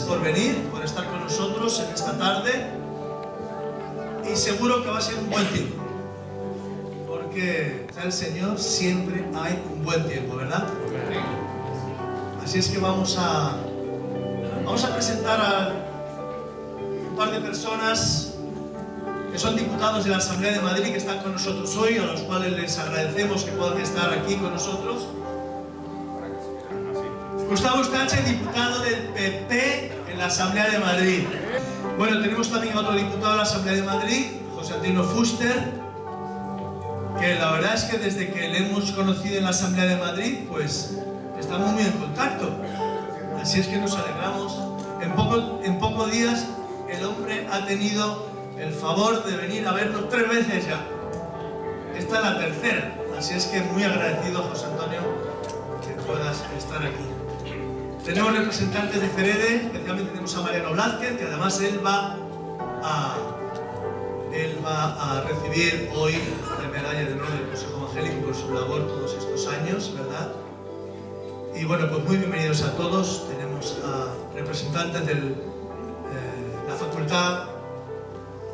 por venir, por estar con nosotros en esta tarde, y seguro que va a ser un buen tiempo, porque está el Señor, siempre hay un buen tiempo, ¿verdad? Así es que vamos a presentar a un par de personas que son diputados de la Asamblea de Madrid que están con nosotros hoy, a los cuales les agradecemos que puedan estar aquí con nosotros. Gustavo Eustache, diputado del PP en la Asamblea de Madrid. Bueno, tenemos también otro diputado de la Asamblea de Madrid, José Antonio Fuster, que la verdad es que desde que le hemos conocido en la Asamblea de Madrid, pues estamos muy en contacto. Así es que nos alegramos. En pocos días el hombre ha tenido el favor de venir a vernos 3 veces ya. Esta es la tercera. Así es que muy agradecido, José Antonio, que puedas estar aquí. Tenemos representantes de Ferede, especialmente tenemos a Mariano Blázquez, que además él va a recibir hoy la medalla de honor del Consejo Evangélico por su labor todos estos años, ¿verdad? Y bueno, pues muy bienvenidos a todos. Tenemos a representantes de la Facultad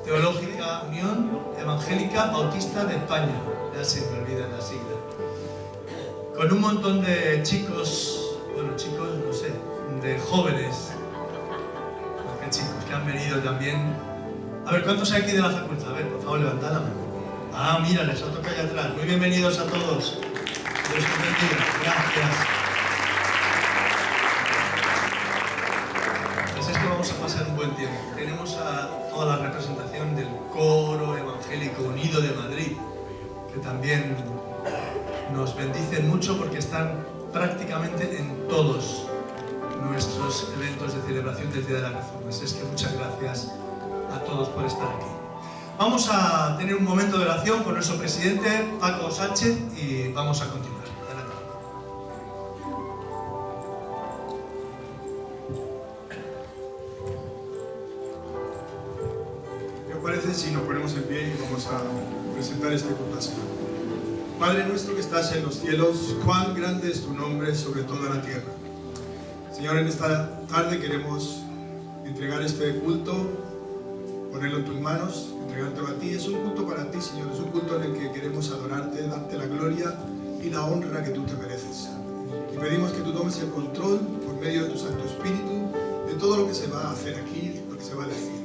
Teológica Unión Evangélica Bautista de España, ya se me olvidan las siglas, con un montón de chicos, bueno, chicos, no sé, de jóvenes, porque chicos que han venido también. A ver, ¿cuántos hay aquí de la facultad? A ver, por favor, levantad la mano. Ah, mira, les ha tocado allá atrás. Muy bienvenidos a todos. Dios os bendiga. Gracias. Pues es que vamos a pasar un buen tiempo. Tenemos a toda la representación del Coro Evangélico Unido de Madrid, que también nos bendicen mucho porque están prácticamente en todos nuestros eventos de celebración del Día de la Reforma. Es que muchas gracias a todos por estar aquí. Vamos a tener un momento de oración con nuestro presidente, Paco Sánchez, y vamos a continuar. Adelante. ¿Qué os parece si nos ponemos en pie y vamos a presentar este culto al Señor? Padre nuestro que estás en los cielos, cuán grande es tu nombre sobre toda la tierra. Señor, en esta tarde queremos entregar este culto, ponerlo en tus manos, entregártelo a ti. Es un culto para ti, Señor, es un culto en el que queremos adorarte, darte la gloria y la honra que tú te mereces. Y pedimos que tú tomes el control por medio de tu Santo Espíritu de todo lo que se va a hacer aquí, lo que se va a decir.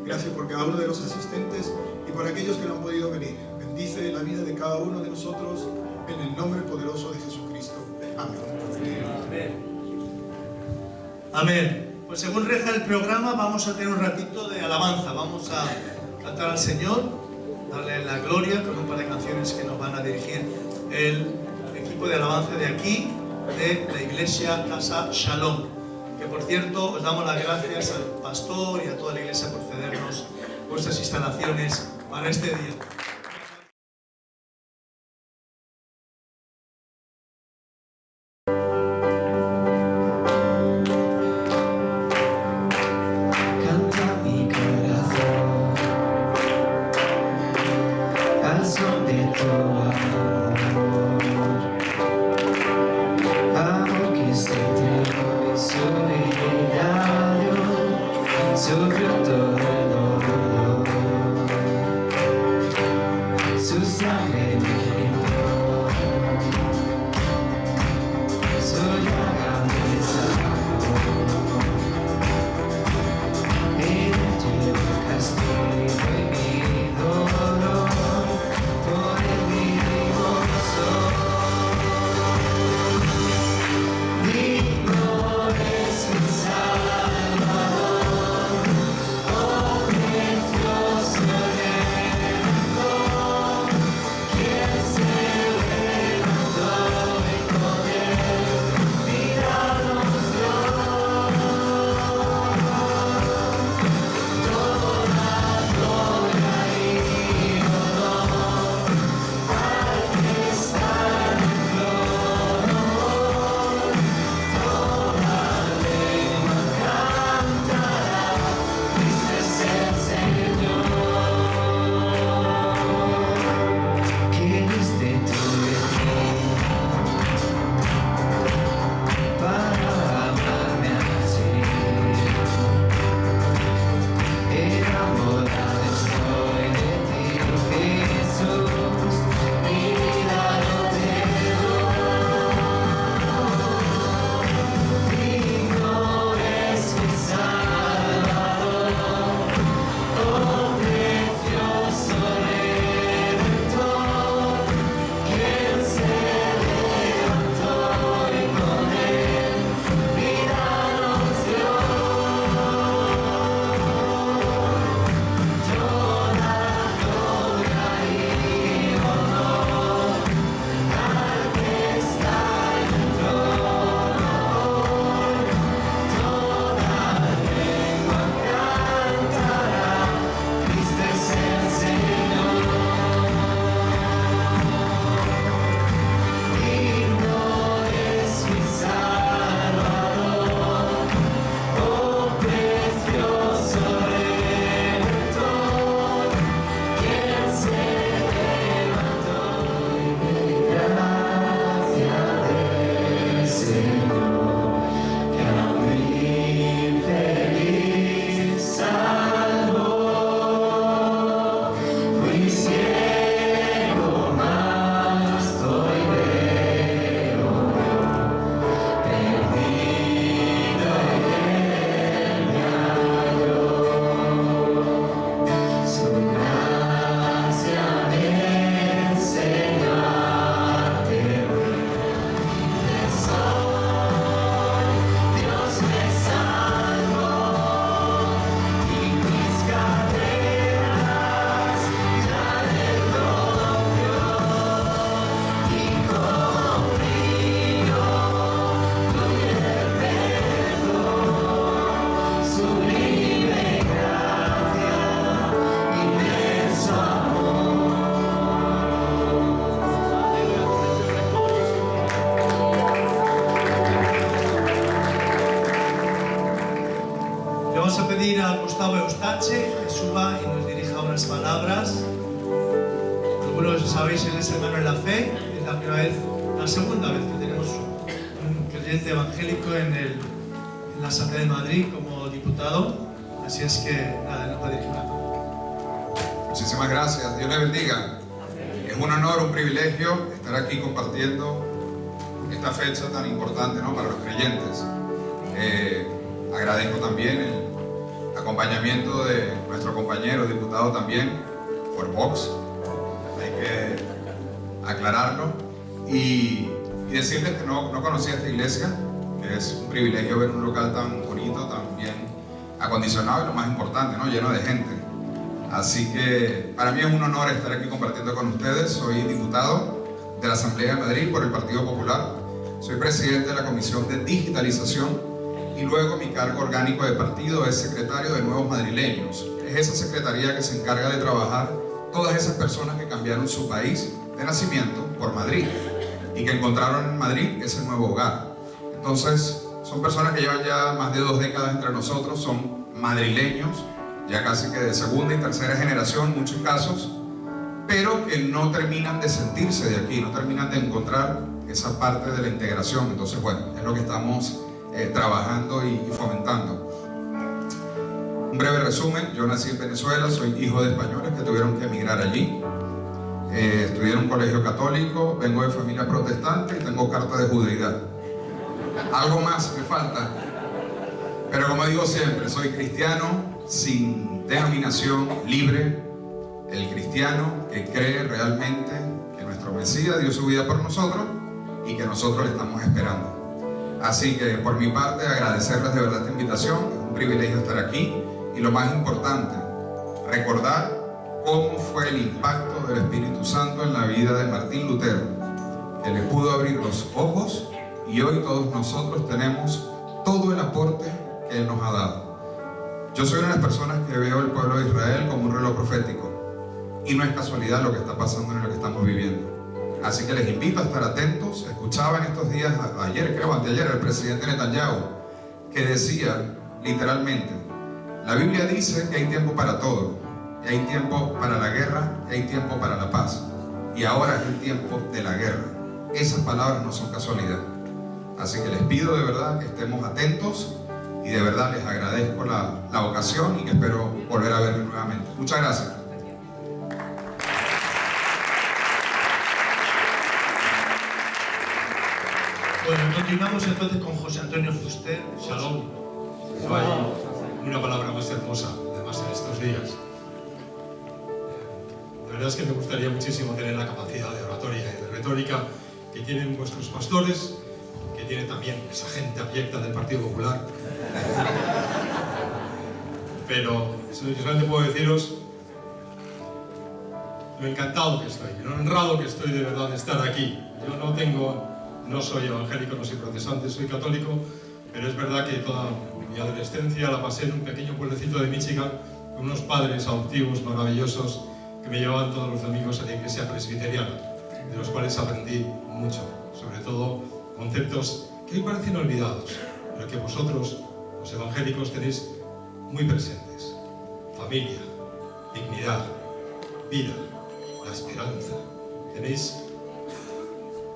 Gracias por cada uno de los asistentes y por aquellos que no han podido venir. Bendice la vida de cada uno de nosotros en el nombre poderoso de Jesucristo. Amén. Amén. Amén. Pues según reza el programa, vamos a tener un ratito de alabanza. Vamos a cantar al Señor, darle la gloria con un par de canciones que nos van a dirigir el equipo de alabanza de aquí, de la iglesia Casa Shalom. Que por cierto, os damos las gracias al pastor y a toda la iglesia por cedernos vuestras instalaciones para este día. Sufrió todo el dolor. pedir a Gustavo Eustache que suba y nos dirija unas palabras. Algunos sabéis, él es hermano en la fe, es la primera vez, la segunda vez que tenemos un creyente evangélico en la Asamblea de Madrid como diputado, así es que nada, él nos va a dirigir una palabra. Muchísimas gracias, Dios le bendiga. Es un honor, un privilegio estar aquí compartiendo esta fecha tan importante, ¿no?, para los creyentes. Agradezco también el acompañamiento de nuestro compañero diputado también por Vox, hay que aclararlo, y decirles que no conocía esta iglesia, que es un privilegio ver un local tan bonito, tan bien acondicionado y lo más importante, ¿no?, lleno de gente. Así que para mí es un honor estar aquí compartiendo con ustedes. Soy diputado de la Asamblea de Madrid por el Partido Popular, soy presidente de la Comisión de Digitalización y luego mi cargo orgánico de partido es secretario de Nuevos Madrileños. Es esa secretaría que se encarga de trabajar todas esas personas que cambiaron su país de nacimiento por Madrid y que encontraron en Madrid ese nuevo hogar. Entonces, son personas que llevan ya más de 2 décadas entre nosotros, son madrileños, ya casi que de segunda y tercera generación en muchos casos, pero que no terminan de sentirse de aquí, no terminan de encontrar esa parte de la integración. Entonces, bueno, es lo que estamos trabajando y fomentando. Un breve resumen: yo nací en Venezuela, soy hijo de españoles que tuvieron que emigrar allí. Estudié en un colegio católico, vengo de familia protestante y tengo carta de judeidad. Algo más me falta, pero como digo siempre, soy cristiano sin denominación, libre, el cristiano que cree realmente que nuestro Mesías dio su vida por nosotros y que nosotros le estamos esperando. Así que por mi parte, agradecerles de verdad esta invitación, es un privilegio estar aquí, y lo más importante, recordar cómo fue el impacto del Espíritu Santo en la vida de Martín Lutero, que le pudo abrir los ojos, y hoy todos nosotros tenemos todo el aporte que Él nos ha dado. Yo soy una de las personas que veo el pueblo de Israel como un reloj profético, y no es casualidad lo que está pasando ni lo que estamos viviendo. Así que les invito a estar atentos. Escuchaba en estos días, ayer creo, anteayer, el presidente Netanyahu, que decía literalmente: la Biblia dice que hay tiempo para todo, y hay tiempo para la guerra, y hay tiempo para la paz, y ahora es el tiempo de la guerra. Esas palabras no son casualidad. Así que les pido de verdad que estemos atentos, y de verdad les agradezco la ocasión y que espero volver a verlos nuevamente. Muchas gracias. Bueno, continuamos entonces con José Antonio Fuster. Shalom. No hay una palabra más hermosa, además en estos días. La verdad es que me gustaría muchísimo tener la capacidad de oratoria y de retórica que tienen vuestros pastores, que tiene también esa gente abyecta del Partido Popular. Pero yo solamente puedo deciros lo encantado que estoy, lo honrado que estoy de verdad de estar aquí. Yo no soy evangélico, no soy protestante, soy católico, pero es verdad que toda mi adolescencia la pasé en un pequeño pueblecito de Michigan con unos padres adoptivos maravillosos que me llevaban todos los domingos a la iglesia presbiteriana, de los cuales aprendí mucho, sobre todo conceptos que hoy parecen olvidados, pero que vosotros, los evangélicos, tenéis muy presentes: familia, dignidad, vida, la esperanza. Tenéis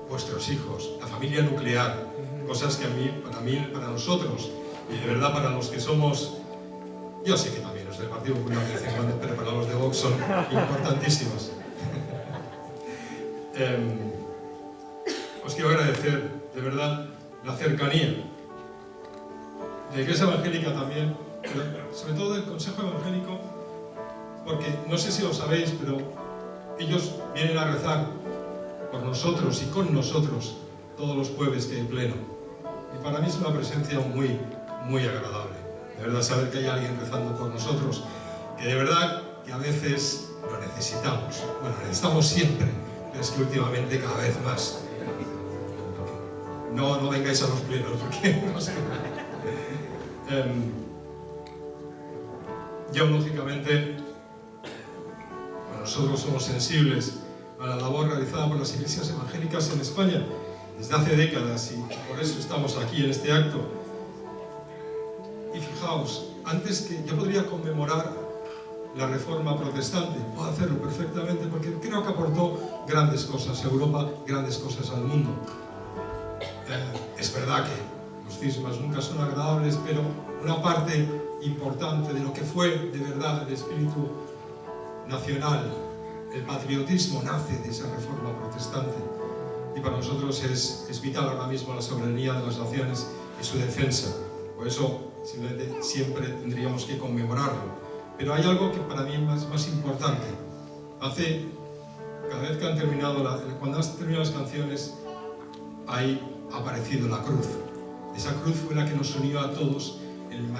vuestros hijos, la familia nuclear, cosas que para nosotros, y de verdad para los que somos, yo sé que también los del Partido Popular de vez en cuando, pero para los de Vox son importantísimas. Os quiero agradecer de verdad la cercanía de la Iglesia Evangélica también, pero sobre todo del Consejo Evangélico, porque no sé si lo sabéis, pero ellos vienen a rezar por nosotros y con nosotros todos los jueves que hay pleno. Y para mí es una presencia muy, muy agradable. De verdad, saber que hay alguien rezando por nosotros, que de verdad que a veces lo necesitamos. Bueno, necesitamos siempre, pero es que últimamente cada vez más. No vengáis a los plenos, porque no sé. Yo, lógicamente, nosotros somos sensibles a la labor realizada por las iglesias evangélicas en España desde hace décadas, y por eso estamos aquí en este acto. Y fijaos, antes que yo podría conmemorar la Reforma Protestante, puedo hacerlo perfectamente porque creo que aportó grandes cosas a Europa, grandes cosas al mundo. Es verdad que los cismas nunca son agradables, pero una parte importante de lo que fue de verdad el espíritu nacional, el patriotismo, nace de esa Reforma Protestante. Y para nosotros es vital ahora mismo la soberanía de las naciones y su defensa. Por eso simplemente siempre tendríamos que conmemorarlo. Pero hay algo que para mí es más importante. Cada vez que han terminado, cuando han terminado las canciones, ha aparecido la cruz. Esa cruz fue la que nos unió a todos en la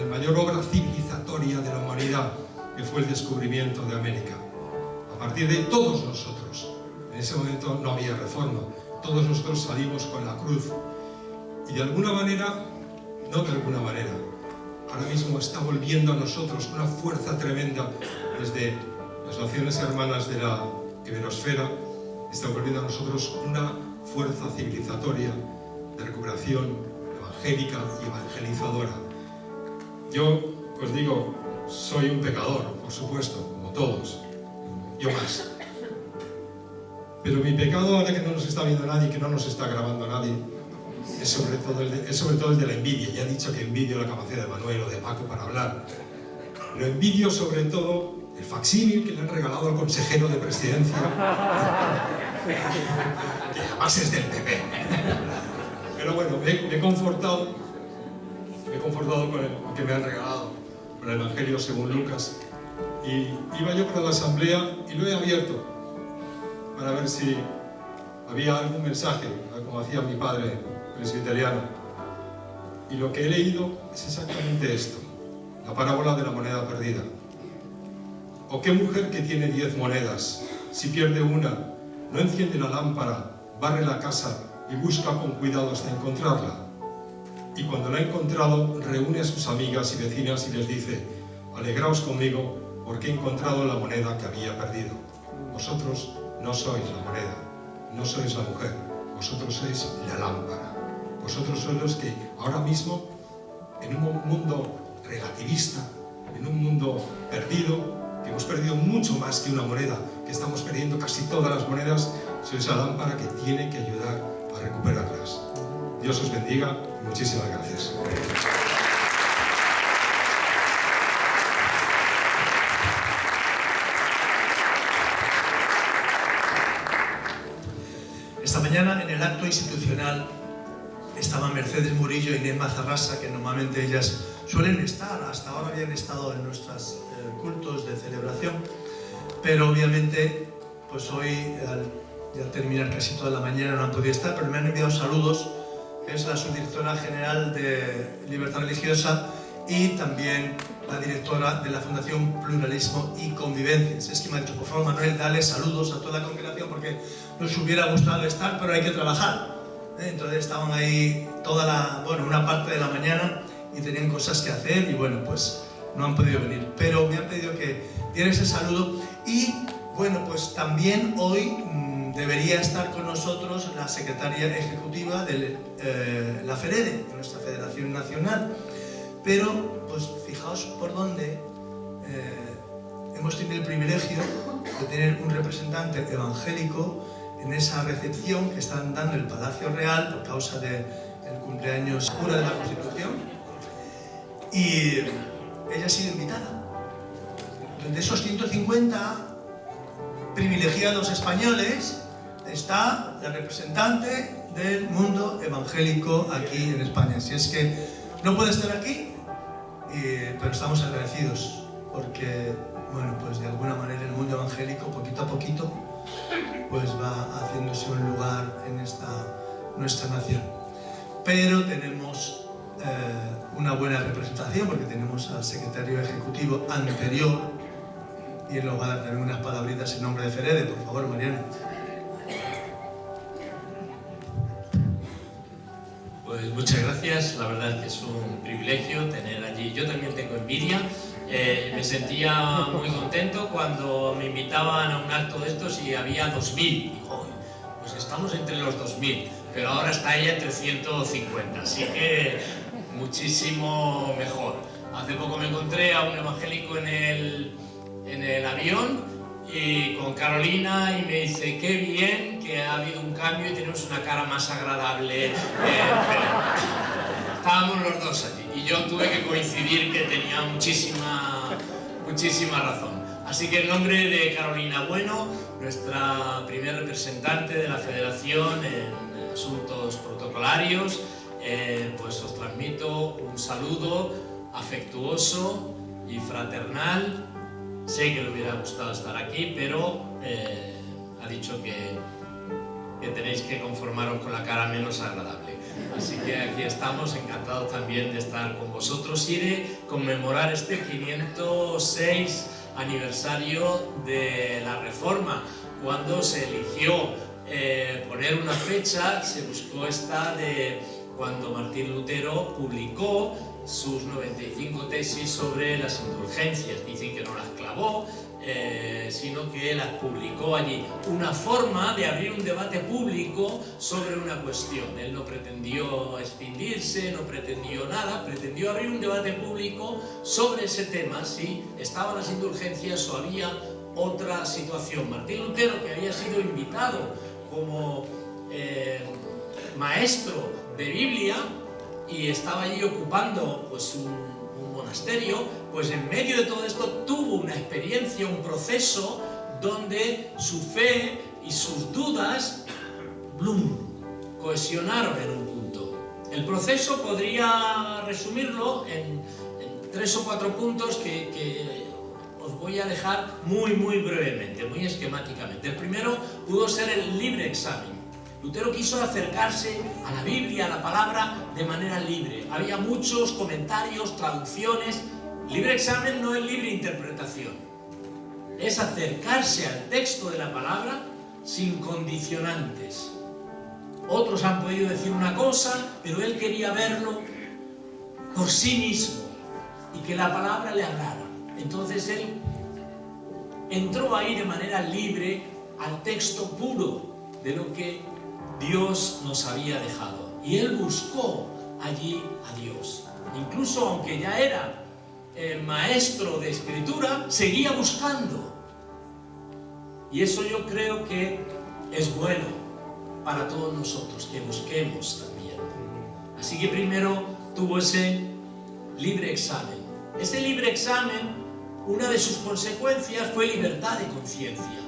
mayor obra civilizatoria de la humanidad, que fue el descubrimiento de América. A partir de todos nosotros, en ese momento no había reforma, todos nosotros salimos con la cruz. Y de alguna manera, no de alguna manera, ahora mismo está volviendo a nosotros una fuerza tremenda desde las naciones hermanas de la Iberosfera, está volviendo a nosotros una fuerza civilizatoria de recuperación evangélica y evangelizadora. Yo os digo, soy un pecador, por supuesto, como todos, yo más. Pero mi pecado, ahora que no nos está viendo nadie, que no nos está grabando nadie, es sobre todo el de la envidia. Ya he dicho que envidio la capacidad de Manuel o de Paco para hablar. Pero envidio sobre todo el facsímil que le han regalado al consejero de presidencia, que además es del PP. Pero bueno, me he confortado con lo que me han regalado, con el Evangelio según Lucas. Y iba yo para la asamblea y lo he abierto para ver si había algún mensaje, como hacía mi padre presbiteriano. Y lo que he leído es exactamente esto, la parábola de la moneda perdida. ¿O qué mujer que tiene 10 monedas, si pierde una, no enciende la lámpara, barre la casa y busca con cuidado hasta encontrarla? Y cuando la ha encontrado, reúne a sus amigas y vecinas y les dice: alegraos conmigo porque he encontrado la moneda que había perdido. Vosotros no sois la moneda, no sois la mujer, vosotros sois la lámpara. Vosotros sois los que ahora mismo, en un mundo relativista, en un mundo perdido, que hemos perdido mucho más que una moneda, que estamos perdiendo casi todas las monedas, sois la lámpara que tiene que ayudar a recuperarlas. Dios os bendiga y muchísimas gracias. Esta mañana en el acto institucional estaban Mercedes Murillo y Inés Mazarrasa, que normalmente ellas suelen estar, hasta ahora habían estado en nuestros cultos de celebración, pero obviamente pues hoy al ya terminar casi toda la mañana no han podido estar, pero me han enviado saludos, que es la subdirectora general de Libertad Religiosa y también la directora de la Fundación Pluralismo y Convivencia. Es que me ha dicho, por favor Manuel, dale saludos a toda la congregación porque nos hubiera gustado estar, pero hay que trabajar. Entonces estaban ahí una parte de la mañana y tenían cosas que hacer y bueno, pues no han podido venir. Pero me han pedido que diera ese saludo y bueno, pues también hoy debería estar con nosotros la secretaria ejecutiva de la FEREDE, de nuestra Federación Nacional. Pero, pues fijaos por dónde hemos tenido el privilegio de tener un representante evangélico en esa recepción que están dando en el Palacio Real por causa del cumpleaños cura de la Constitución. Y ella ha sido invitada. De esos 150 privilegiados españoles está la representante del mundo evangélico aquí en España. Así es que no puede estar aquí, pero estamos agradecidos porque, bueno, pues de alguna manera el mundo evangélico, poquito a poquito, pues va haciéndose un lugar en nuestra nación. Pero tenemos una buena representación porque tenemos al secretario ejecutivo anterior y él nos va a dar también unas palabritas en nombre de FEREDE. Por favor, Mariana. Pues muchas gracias, la verdad es que es un privilegio tener allí. Yo también tengo envidia, me sentía muy contento cuando me invitaban a un acto de estos y había 2000. Digo, pues estamos entre los 2000, pero ahora está ella entre 150, así que muchísimo mejor. Hace poco me encontré a un evangélico en el avión y con Carolina y me dice: qué bien que ha habido un cambio y tenemos una cara más agradable. Estábamos los dos allí y yo tuve que coincidir que tenía muchísima razón. Así que en nombre de Carolina Bueno, nuestra primer representante de la Federación en asuntos protocolarios, pues os transmito un saludo afectuoso y fraternal. Sé que le hubiera gustado estar aquí, pero ha dicho que tenéis que conformaros con la cara menos agradable. Así que aquí estamos, encantados también de estar con vosotros y de conmemorar este 506 aniversario de la Reforma. Cuando se eligió poner una fecha, se buscó esta de cuando Martín Lutero publicó sus 95 tesis sobre las indulgencias. Dicen que no las clavó, sino que las publicó allí. Una forma de abrir un debate público sobre una cuestión. Él no pretendió extinguirse, no pretendió nada, pretendió abrir un debate público sobre ese tema, si estaban las indulgencias o había otra situación. Martín Lutero, que había sido invitado como maestro de Biblia y estaba allí ocupando pues un monasterio, pues en medio de todo esto tuvo una experiencia, un proceso donde su fe y sus dudas cohesionaron en un punto. El proceso podría resumirlo en 3 o 4 puntos que os voy a dejar muy brevemente, muy esquemáticamente. El primero pudo ser el libre examen. Lutero quiso acercarse a la Biblia, a la palabra, de manera libre. Había muchos comentarios, traducciones. Libre examen no es libre interpretación. Es acercarse al texto de la palabra sin condicionantes. Otros han podido decir una cosa, pero él quería verlo por sí mismo y que la palabra le hablara. Entonces él entró ahí de manera libre al texto puro de lo que Dios nos había dejado. Y él buscó allí a Dios. Incluso aunque ya era maestro de escritura, seguía buscando. Y eso yo creo que es bueno para todos nosotros, que busquemos también. Así que primero tuvo ese libre examen. Ese libre examen, una de sus consecuencias fue libertad de conciencia.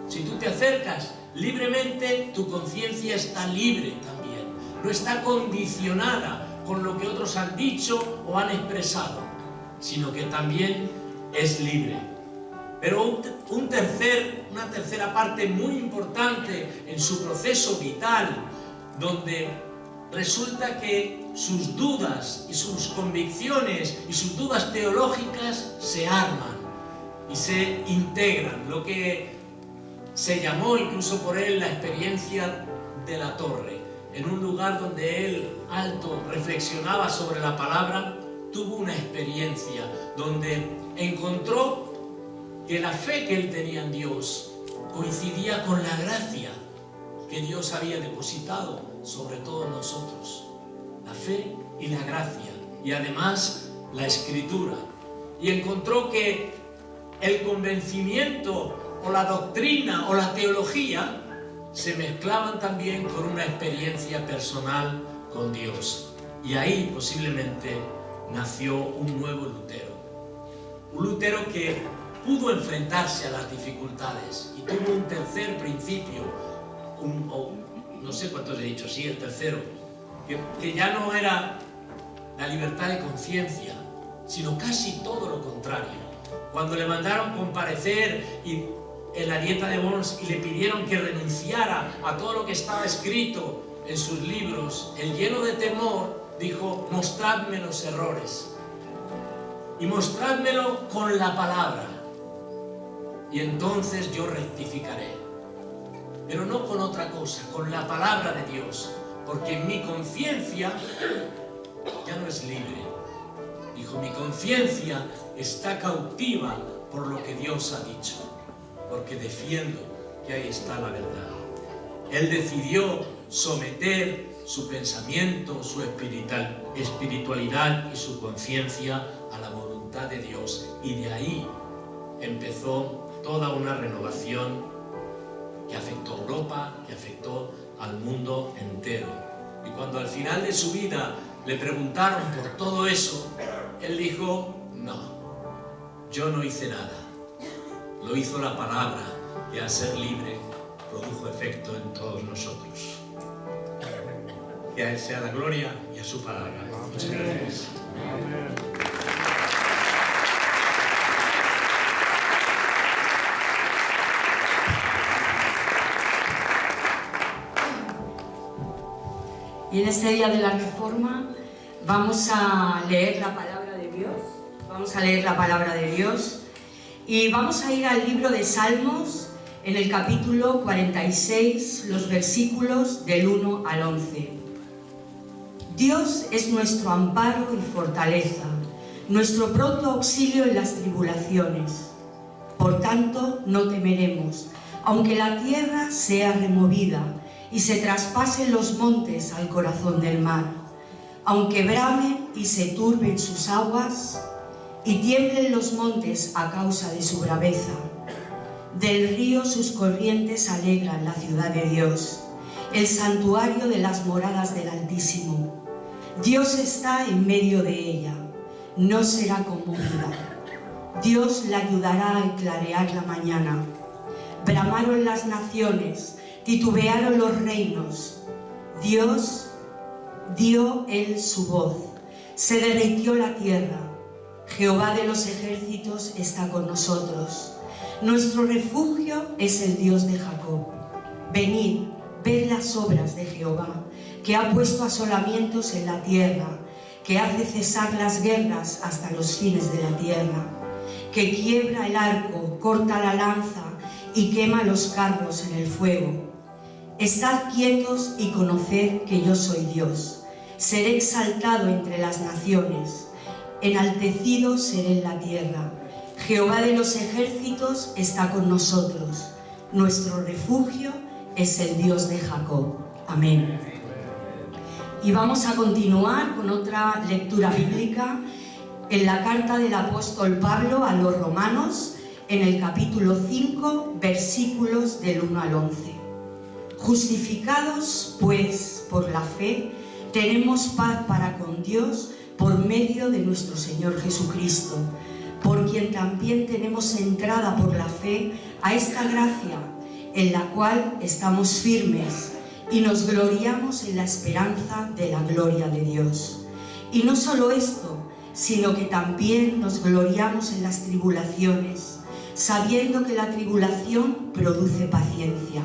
Si tú te acercas libremente, tu conciencia está libre también. No está condicionada con lo que otros han dicho o han expresado, sino que también es libre. Pero una tercera parte muy importante en su proceso vital, donde resulta que sus dudas y sus convicciones y sus dudas teológicas se arman y se integran, lo que se llamó incluso por él la experiencia de la torre. En un lugar donde él, alto, reflexionaba sobre la palabra, tuvo una experiencia donde encontró que la fe que él tenía en Dios coincidía con la gracia que Dios había depositado sobre todos nosotros. La fe y la gracia, y además la escritura. Y encontró que el convencimiento o la doctrina o la teología se mezclaban también con una experiencia personal con Dios. Y ahí posiblemente nació un nuevo Lutero. Un Lutero que pudo enfrentarse a las dificultades y tuvo un tercer principio, no sé cuántos he dicho, sí, el tercero, que ya no era la libertad de conciencia, sino casi todo lo contrario. Cuando le mandaron comparecer en la dieta de Worms y le pidieron que renunciara a todo lo que estaba escrito en sus libros, el lleno de temor dijo: mostradme los errores y mostrádmelo con la palabra, y entonces yo rectificaré. Pero no con otra cosa, con la palabra de Dios, porque mi conciencia ya no es libre. Dijo: mi conciencia está cautiva por lo que Dios ha dicho, porque defiendo que ahí está la verdad. Él decidió someter su pensamiento, su espiritualidad y su conciencia a la voluntad de Dios. Y de ahí empezó toda una renovación que afectó a Europa, que afectó al mundo entero. Y cuando al final de su vida le preguntaron por todo eso, él dijo: no, yo no hice nada, lo hizo la palabra, y al ser libre produjo efecto en todos nosotros. Que a él sea la gloria y a su palabra. Muchas gracias. Y en este día de la Reforma vamos a leer la palabra de Dios. Vamos a leer la palabra de Dios y vamos a ir al libro de Salmos, en el capítulo 46, los versículos del 1 al 11. Dios es nuestro amparo y fortaleza, nuestro pronto auxilio en las tribulaciones. Por tanto, no temeremos, aunque la tierra sea removida y se traspasen los montes al corazón del mar, aunque bramen y se turben sus aguas y tiemblen los montes a causa de su braveza. Del río sus corrientes alegran la ciudad de Dios, el santuario de las moradas del Altísimo. Dios está en medio de ella, no será conmovida. Dios la ayudará a clarear la mañana. Bramaron las naciones, titubearon los reinos. Dios dio él su voz, se derritió la tierra. Jehová de los ejércitos está con nosotros. Nuestro refugio es el Dios de Jacob. Venid, ved las obras de Jehová, que ha puesto asolamientos en la tierra, que hace cesar las guerras hasta los fines de la tierra, que quiebra el arco, corta la lanza y quema los carros en el fuego. Estad quietos y conoced que yo soy Dios. Seré exaltado entre las naciones, enaltecido seré en la tierra. Jehová de los ejércitos está con nosotros. Nuestro refugio es el Dios de Jacob. Amén. Y vamos a continuar con otra lectura bíblica en la carta del apóstol Pablo a los romanos, en el capítulo 5, versículos del 1 al 11. Justificados, pues, por la fe, tenemos paz para con Dios por medio de nuestro Señor Jesucristo, por quien también tenemos entrada por la fe a esta gracia, en la cual estamos firmes y nos gloriamos en la esperanza de la gloria de Dios. Y no solo esto, sino que también nos gloriamos en las tribulaciones, sabiendo que la tribulación produce paciencia,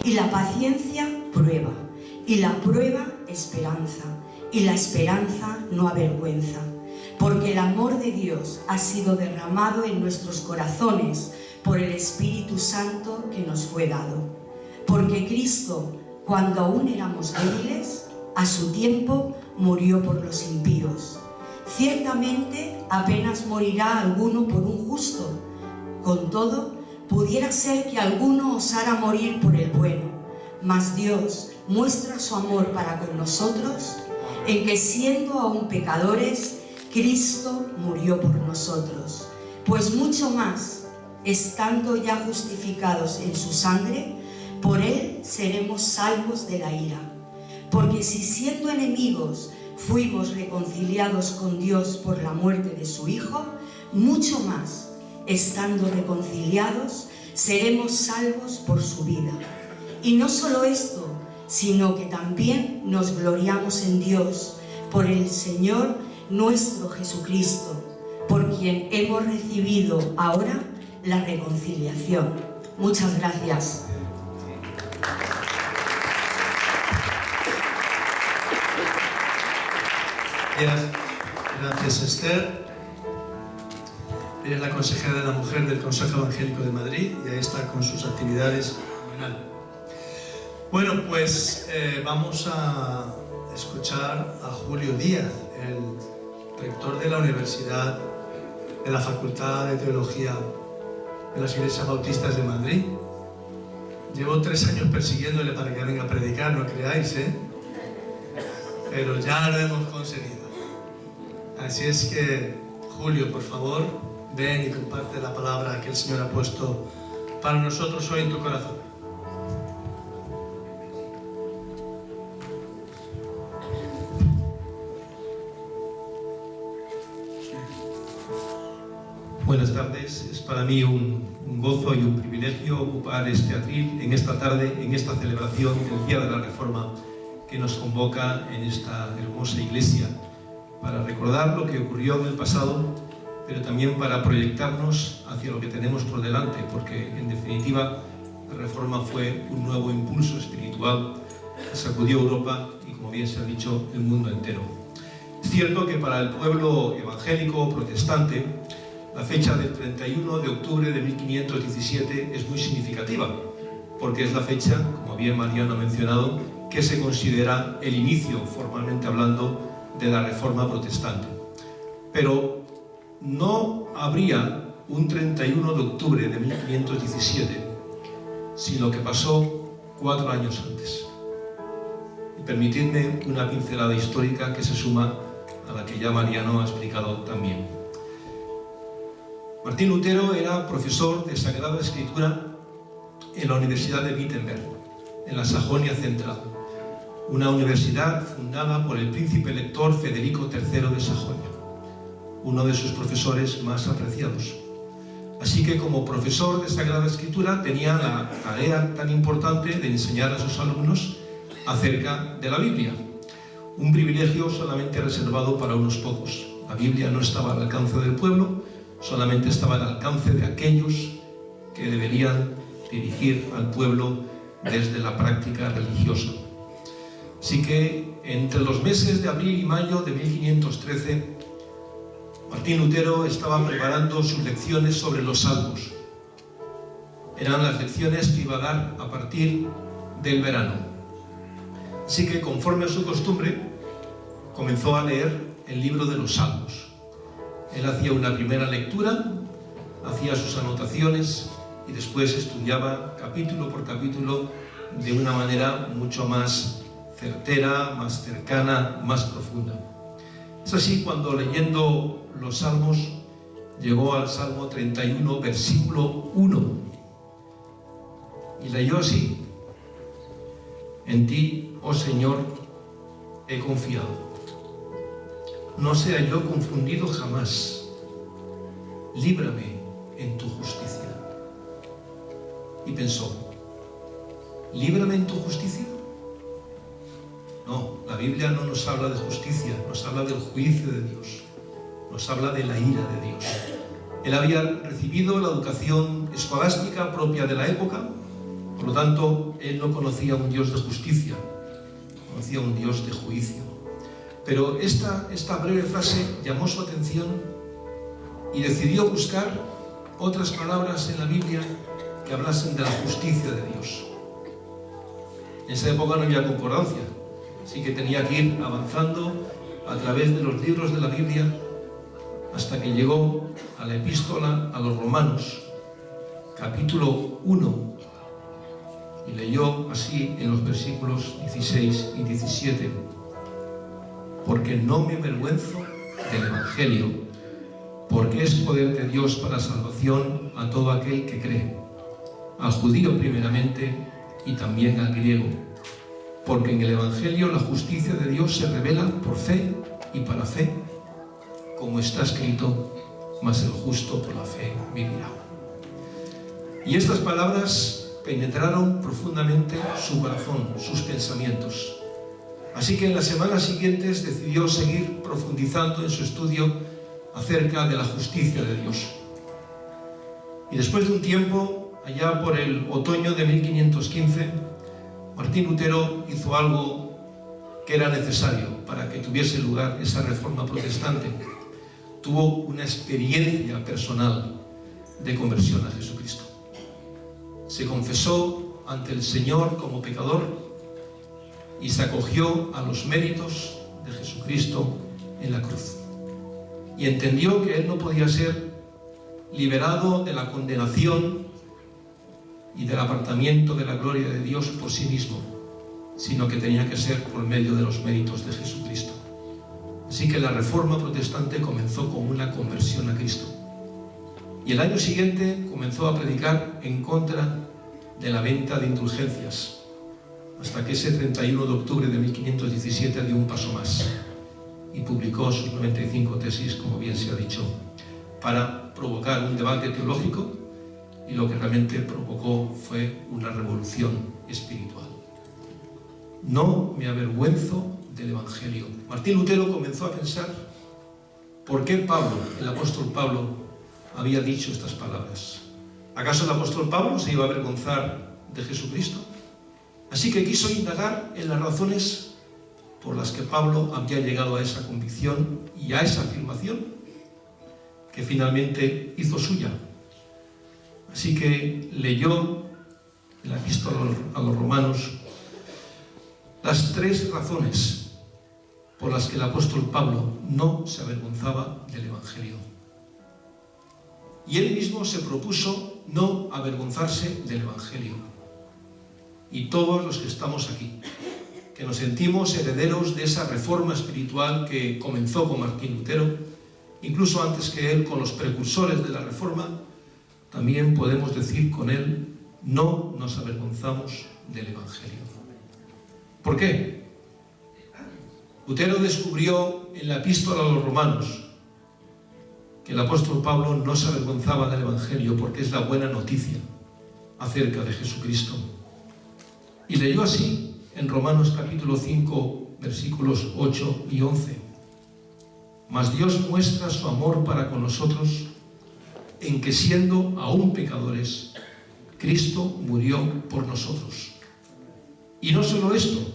y la paciencia prueba, y la prueba esperanza, y la esperanza no avergüenza, porque el amor de Dios ha sido derramado en nuestros corazones por el Espíritu Santo que nos fue dado. Porque Cristo, cuando aún éramos débiles, a su tiempo murió por los impíos. Ciertamente apenas morirá alguno por un justo. Con todo, pudiera ser que alguno osara morir por el bueno, mas Dios muestra su amor para con nosotros en que, siendo aún pecadores, Cristo murió por nosotros. Pues mucho más, estando ya justificados en su sangre, por él seremos salvos de la ira. Porque si siendo enemigos fuimos reconciliados con Dios por la muerte de su Hijo, mucho más, estando reconciliados, seremos salvos por su vida. Y no solo esto, sino que también nos gloriamos en Dios por el Señor nuestro Jesucristo, por quien hemos recibido ahora la reconciliación. Muchas gracias. Gracias, Esther. Ella es la consejera de la mujer del Consejo Evangélico de Madrid y ahí está con sus actividades. Bueno, pues vamos a escuchar a Julio Díaz, el rector de la Universidad de la Facultad de Teología de las Iglesias Bautistas de Madrid. Llevo 3 años persiguiéndole para que venga a predicar, no creáis, pero ya lo hemos conseguido. Así es que, Julio, por favor, ven y comparte la palabra que el Señor ha puesto para nosotros hoy en tu corazón. Buenas tardes, es para mí un gozo y un privilegio ocupar este atril en esta tarde, en esta celebración del Día de la Reforma que nos convoca en esta hermosa iglesia para recordar lo que ocurrió en el pasado, pero también para proyectarnos hacia lo que tenemos por delante, porque en definitiva la Reforma fue un nuevo impulso espiritual que sacudió Europa y, como bien se ha dicho, el mundo entero. Es cierto que para el pueblo evangélico protestante la fecha del 31 de octubre de 1517 es muy significativa, porque es la fecha, como bien Mariano ha mencionado, que se considera el inicio, formalmente hablando, de la Reforma protestante. Pero no habría un 31 de octubre de 1517 sin lo que pasó 4 años antes. Y permitidme una pincelada histórica que se suma a la que ya Mariano ha explicado también. Martín Lutero era profesor de Sagrada Escritura en la Universidad de Wittenberg, en la Sajonia Central, una universidad fundada por el príncipe elector Federico III de Sajonia, uno de sus profesores más apreciados. Así que como profesor de Sagrada Escritura tenía la tarea tan importante de enseñar a sus alumnos acerca de la Biblia, un privilegio solamente reservado para unos pocos. La Biblia no estaba al alcance del pueblo, solamente estaba al alcance de aquellos que deberían dirigir al pueblo desde la práctica religiosa. Así que entre los meses de abril y mayo de 1513, Martín Lutero estaba preparando sus lecciones sobre los Salmos. Eran las lecciones que iba a dar a partir del verano. Así que, conforme a su costumbre, comenzó a leer el libro de los Salmos. Él hacía una primera lectura, hacía sus anotaciones y después estudiaba capítulo por capítulo de una manera mucho más certera, más cercana, más profunda. Es así cuando, leyendo los Salmos, llegó al Salmo 31, versículo 1, y leyó así: En ti, oh Señor, he confiado. No sea yo confundido jamás. Líbrame en tu justicia. Y pensó: ¿líbrame en tu justicia? No, la Biblia no nos habla de justicia, nos habla del juicio de Dios, nos habla de la ira de Dios. Él había recibido la educación escolástica propia de la época, por lo tanto, él no conocía un Dios de justicia, conocía un Dios de juicio. Pero esta breve frase llamó su atención y decidió buscar otras palabras en la Biblia que hablasen de la justicia de Dios. En esa época no había concordancia, así que tenía que ir avanzando a través de los libros de la Biblia hasta que llegó a la epístola a los Romanos, capítulo 1, y leyó así en los versículos 16 y 17: Porque no me avergüenzo del Evangelio, porque es poder de Dios para salvación a todo aquel que cree, al judío primeramente y también al griego, porque en el Evangelio la justicia de Dios se revela por fe y para fe, como está escrito: mas el justo por la fe vivirá. Y estas palabras penetraron profundamente su corazón, sus pensamientos. Así que en las semanas siguientes decidió seguir profundizando en su estudio acerca de la justicia de Dios. Y después de un tiempo, allá por el otoño de 1515, Martín Lutero hizo algo que era necesario para que tuviese lugar esa reforma protestante. Tuvo una experiencia personal de conversión a Jesucristo. Se confesó ante el Señor como pecador y se acogió a los méritos de Jesucristo en la cruz. Y entendió que él no podía ser liberado de la condenación y del apartamiento de la gloria de Dios por sí mismo, sino que tenía que ser por medio de los méritos de Jesucristo. Así que la Reforma protestante comenzó con una conversión a Cristo. Y el año siguiente comenzó a predicar en contra de la venta de indulgencias, hasta que ese 31 de octubre de 1517 dio un paso más y publicó sus 95 tesis, como bien se ha dicho, para provocar un debate teológico, y lo que realmente provocó fue una revolución espiritual. No me avergüenzo del Evangelio. Martín Lutero comenzó a pensar por qué Pablo, el apóstol Pablo, había dicho estas palabras. ¿Acaso el apóstol Pablo se iba a avergonzar de Jesucristo? Así que quiso indagar en las razones por las que Pablo había llegado a esa convicción y a esa afirmación, que finalmente hizo suya. Así que leyó en la epístola a los romanos las 3 razones por las que el apóstol Pablo no se avergonzaba del Evangelio. Y él mismo se propuso no avergonzarse del Evangelio. Y todos los que estamos aquí, que nos sentimos herederos de esa reforma espiritual que comenzó con Martín Lutero, incluso antes que él, con los precursores de la Reforma, también podemos decir con él: no nos avergonzamos del Evangelio. ¿Por qué? Lutero descubrió en la epístola a los romanos que el apóstol Pablo no se avergonzaba del Evangelio porque es la buena noticia acerca de Jesucristo. Y leyó así en Romanos capítulo 5, versículos 8 y 11. Mas Dios muestra su amor para con nosotros en que, siendo aún pecadores, Cristo murió por nosotros. Y no solo esto,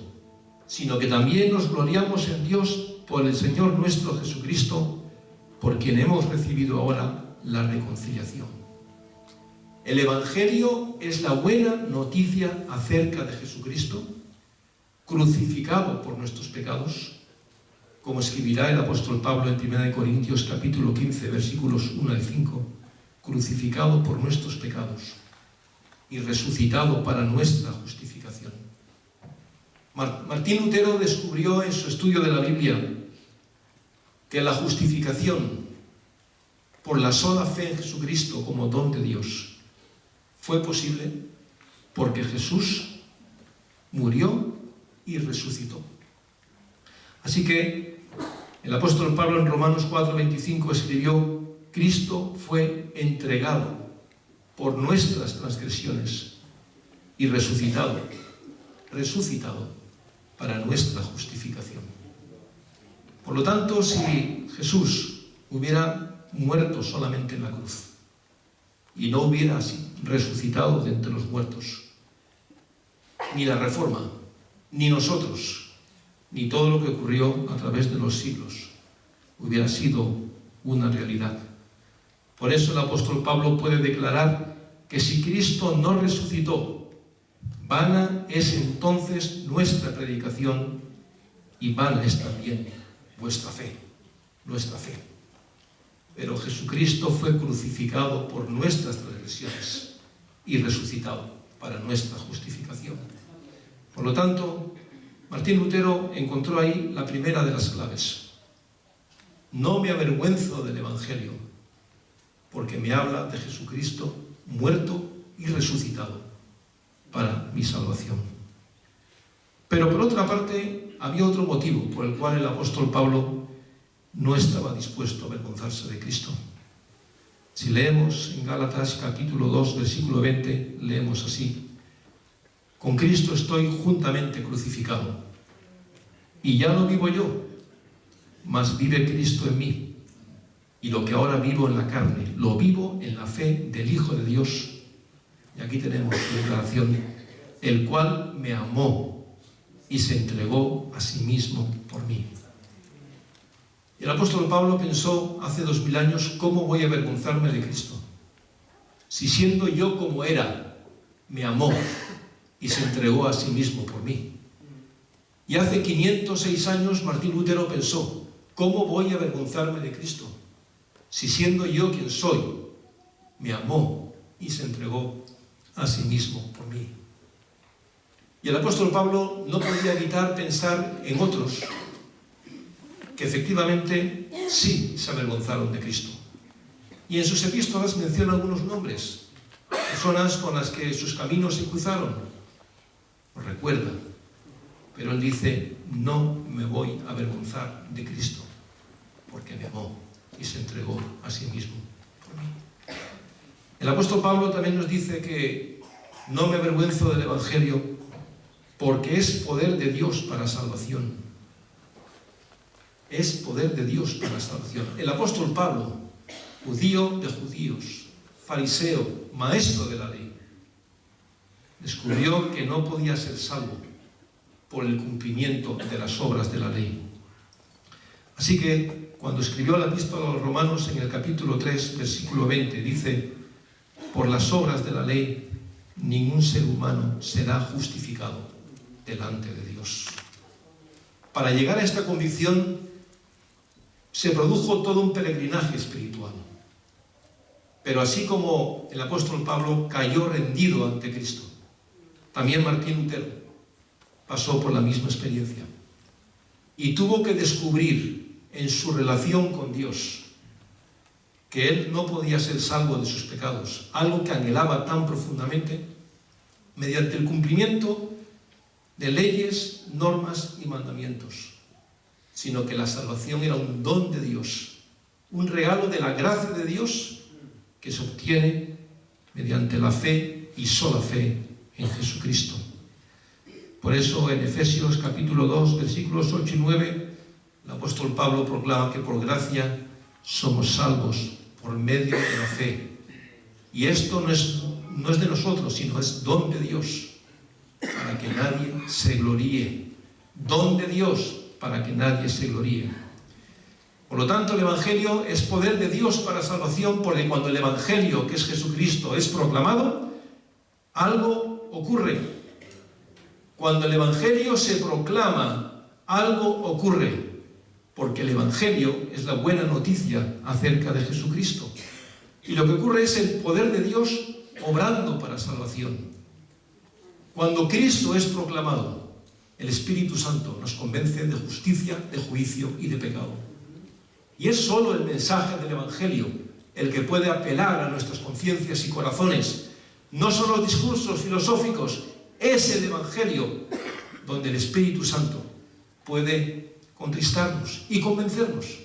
sino que también nos gloriamos en Dios por el Señor nuestro Jesucristo, por quien hemos recibido ahora la reconciliación. El Evangelio es la buena noticia acerca de Jesucristo, crucificado por nuestros pecados, como escribirá el apóstol Pablo en 1 Corintios capítulo 15, versículos 1 al 5, crucificado por nuestros pecados y resucitado para nuestra justificación. Martín Lutero descubrió en su estudio de la Biblia que la justificación por la sola fe en Jesucristo como don de Dios fue posible porque Jesús murió y resucitó. Así que el apóstol Pablo en Romanos 4:25 escribió: Cristo fue entregado por nuestras transgresiones y resucitado para nuestra justificación. Por lo tanto, si Jesús hubiera muerto solamente en la cruz y no hubiera así resucitado de entre los muertos, ni la Reforma, ni nosotros, ni todo lo que ocurrió a través de los siglos hubiera sido una realidad. Por eso el apóstol Pablo puede declarar que si Cristo no resucitó, vana es entonces nuestra predicación y vana es también vuestra fe, nuestra fe. Pero Jesucristo fue crucificado por nuestras transgresiones y resucitado para nuestra justificación. Por lo tanto, Martín Lutero encontró ahí la primera de las claves. No me avergüenzo del Evangelio, porque me habla de Jesucristo muerto y resucitado para mi salvación. Pero por otra parte, había otro motivo por el cual el apóstol Pablo no estaba dispuesto a avergonzarse de Cristo. Si leemos en Gálatas capítulo 2, versículo 20, leemos así: con Cristo estoy juntamente crucificado, y ya no vivo yo, mas vive Cristo en mí. Y lo que ahora vivo en la carne, lo vivo en la fe del Hijo de Dios. Y aquí tenemos la declaración: el cual me amó y se entregó a sí mismo por mí. Y el apóstol Pablo pensó hace 2000 años: ¿cómo voy a avergonzarme de Cristo? Si siendo yo como era, me amó y se entregó a sí mismo por mí. Y hace 506 años Martín Lutero pensó: ¿cómo voy a avergonzarme de Cristo? Si siendo yo quien soy, me amó y se entregó a sí mismo por mí. Y el apóstol Pablo no podía evitar pensar en otros que efectivamente sí se avergonzaron de Cristo. Y en sus epístolas menciona algunos nombres, personas con las que sus caminos se cruzaron. Los recuerda, pero él dice: no me voy a avergonzar de Cristo, porque me amó y se entregó a sí mismo por mí. El apóstol Pablo también nos dice que no me avergüenzo del Evangelio porque es poder de Dios para salvación. Es poder de Dios para salvación. El apóstol Pablo, judío de judíos, fariseo, maestro de la ley, descubrió que no podía ser salvo por el cumplimiento de las obras de la ley. Así que cuando escribió la epístola a los Romanos en el capítulo 3, versículo 20, dice: por las obras de la ley ningún ser humano será justificado delante de Dios. Para llegar a esta convicción se produjo todo un peregrinaje espiritual. Pero así como el apóstol Pablo cayó rendido ante Cristo, también Martín Lutero pasó por la misma experiencia y tuvo que descubrir en su relación con Dios que él no podía ser salvo de sus pecados, algo que anhelaba tan profundamente, mediante el cumplimiento de leyes, normas y mandamientos, sino que la salvación era un don de Dios, un regalo de la gracia de Dios que se obtiene mediante la fe y sola fe en Jesucristo. Por eso en Efesios capítulo 2, versículos 8 y 9, el apóstol Pablo proclama que por gracia somos salvos por medio de la fe. Y esto no es de nosotros, sino es don de Dios, para que nadie se gloríe. Don de Dios, para que nadie se gloríe. Por lo tanto, el Evangelio es poder de Dios para salvación, porque cuando el Evangelio, que es Jesucristo, es proclamado, algo ocurre. Cuando el Evangelio se proclama, algo ocurre, porque el Evangelio es la buena noticia acerca de Jesucristo. Y lo que ocurre es el poder de Dios obrando para salvación. Cuando Cristo es proclamado, el Espíritu Santo nos convence de justicia, de juicio y de pecado. Y es solo el mensaje del Evangelio el que puede apelar a nuestras conciencias y corazones. No son los discursos filosóficos, es el Evangelio donde el Espíritu Santo puede contristarnos y convencernos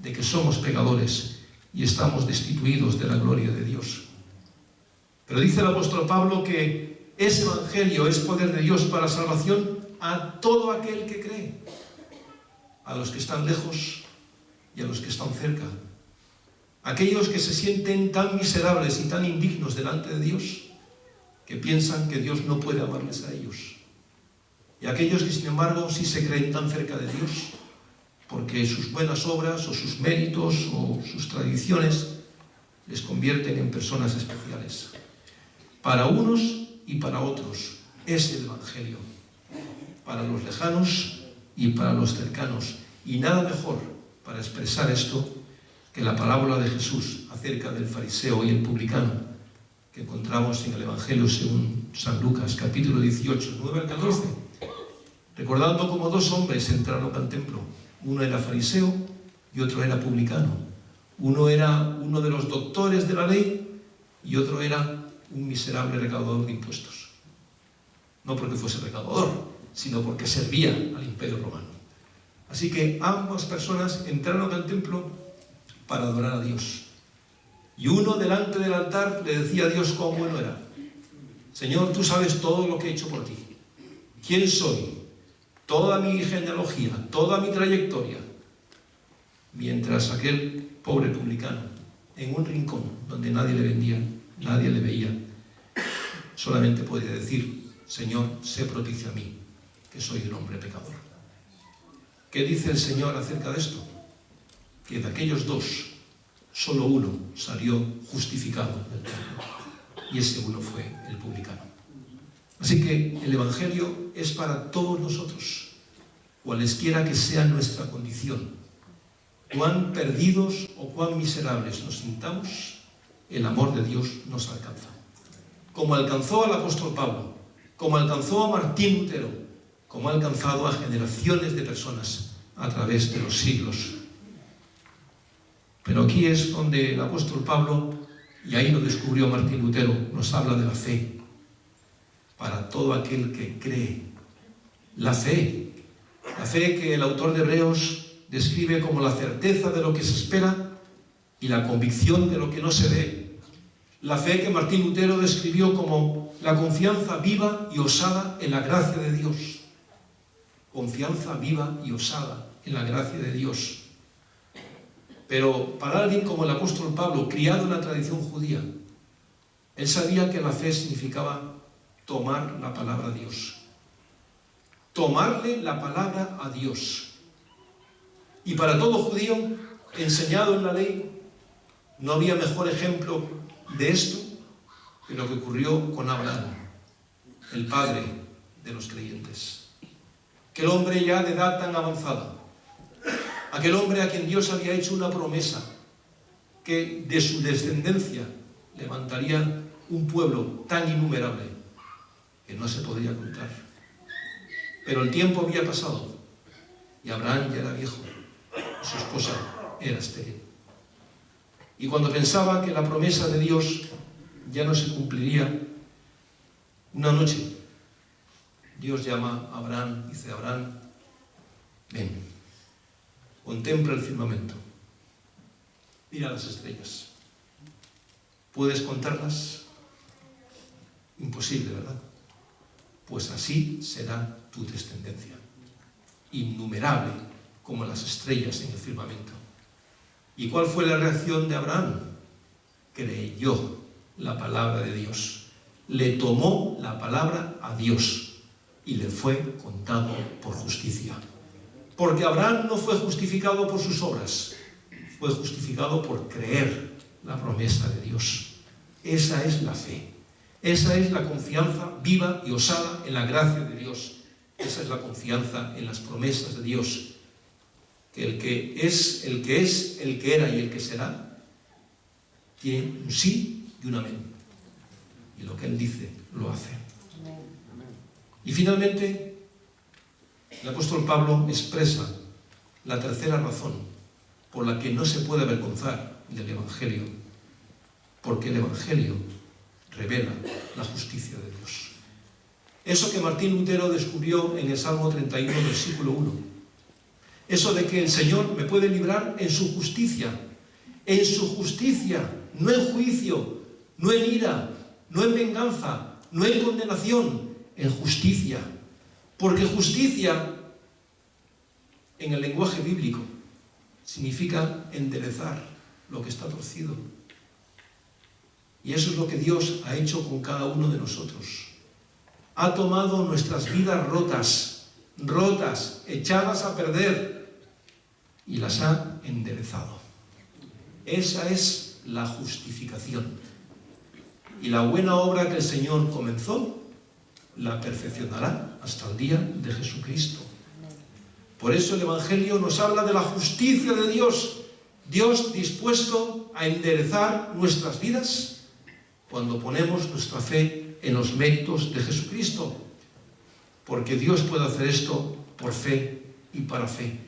de que somos pecadores y estamos destituidos de la gloria de Dios. Pero dice el apóstol Pablo que ese Evangelio es poder de Dios para salvación a todo aquel que cree, a los que están lejos y a los que están cerca, aquellos que se sienten tan miserables y tan indignos delante de Dios que piensan que Dios no puede amarles a ellos, y aquellos que sin embargo sí se creen tan cerca de Dios porque sus buenas obras o sus méritos o sus tradiciones les convierten en personas especiales. Para unos y para otros es el Evangelio, para los lejanos y para los cercanos, y nada mejor para expresar esto que la parábola de Jesús acerca del fariseo y el publicano que encontramos en el Evangelio según San Lucas, capítulo 18, 9 al 14, recordando cómo dos hombres entraron al templo. Uno era fariseo y otro era publicano. Uno era uno de los doctores de la ley y otro era un miserable recaudador de impuestos. No porque fuese recaudador, sino porque servía al imperio romano. Así que ambas personas entraron al templo para adorar a Dios. Y uno delante del altar le decía a Dios cuán bueno era. Señor, tú sabes todo lo que he hecho por ti. ¿Quién soy? Toda mi genealogía, toda mi trayectoria. Mientras aquel pobre publicano, en un rincón donde nadie le vendía, nadie le veía, solamente podía decir: Señor, sé propicio a mí, que soy un hombre pecador. ¿Qué dice el Señor acerca de esto? Que de aquellos dos, solo uno salió justificado del templo, y ese uno fue el publicano. Así que el Evangelio es para todos nosotros, cualesquiera que sea nuestra condición. Cuán perdidos o cuán miserables nos sintamos, el amor de Dios nos alcanza. Como alcanzó al apóstol Pablo, como alcanzó a Martín Lutero, como ha alcanzado a generaciones de personas a través de los siglos. Pero aquí es donde el apóstol Pablo, y ahí lo descubrió Martín Lutero, nos habla de la fe para todo aquel que cree. La fe que el autor de Hebreos describe como la certeza de lo que se espera y la convicción de lo que no se ve. La fe que Martín Lutero describió como la confianza viva y osada en la gracia de Dios. Confianza viva y osada en la gracia de Dios. Pero para alguien como el apóstol Pablo, criado en la tradición judía, él sabía que la fe significaba tomar la palabra de Dios. Tomarle la palabra a Dios. Y para todo judío enseñado en la ley, no había mejor ejemplo de esto que lo que ocurrió con Abraham, el padre de los creyentes. Aquel hombre ya de edad tan avanzada, aquel hombre a quien Dios había hecho una promesa que de su descendencia levantaría un pueblo tan innumerable que no se podría contar. Pero el tiempo había pasado y Abraham ya era viejo, su esposa era estéril. Y cuando pensaba que la promesa de Dios ya no se cumpliría, una noche Dios llama a Abraham, dice: Abraham, ven, contempla el firmamento, mira las estrellas. ¿Puedes contarlas? Imposible, ¿verdad? Pues así será tu descendencia, innumerable como las estrellas en el firmamento. ¿Y cuál fue la reacción de Abraham? Creyó la palabra de Dios, le tomó la palabra a Dios y le fue contado por justicia. Porque Abraham no fue justificado por sus obras, fue justificado por creer la promesa de Dios. Esa es la fe. Esa es la confianza viva y osada en la gracia de Dios. Esa es la confianza en las promesas de Dios. Que el que es, el que era y el que será, tiene un sí y un amén. Y lo que Él dice, lo hace. Y finalmente, el apóstol Pablo expresa la tercera razón por la que no se puede avergonzar del Evangelio. Porque el Evangelio revela la justicia de Dios. Eso que Martín Lutero descubrió en el Salmo 31, versículo 1. Eso de que el Señor me puede librar en su justicia, no en juicio, no en ira, no en venganza, no en condenación, en justicia. Porque justicia, en el lenguaje bíblico, significa enderezar lo que está torcido. Y eso es lo que Dios ha hecho con cada uno de nosotros. Ha tomado nuestras vidas rotas, echadas a perder, y las ha enderezado. Esa es la justificación. Y la buena obra que el Señor comenzó, la perfeccionará hasta el día de Jesucristo. Por eso el Evangelio nos habla de la justicia de Dios. Dios dispuesto a enderezar nuestras vidas cuando ponemos nuestra fe en los méritos de Jesucristo. Porque Dios puede hacer esto por fe y para fe.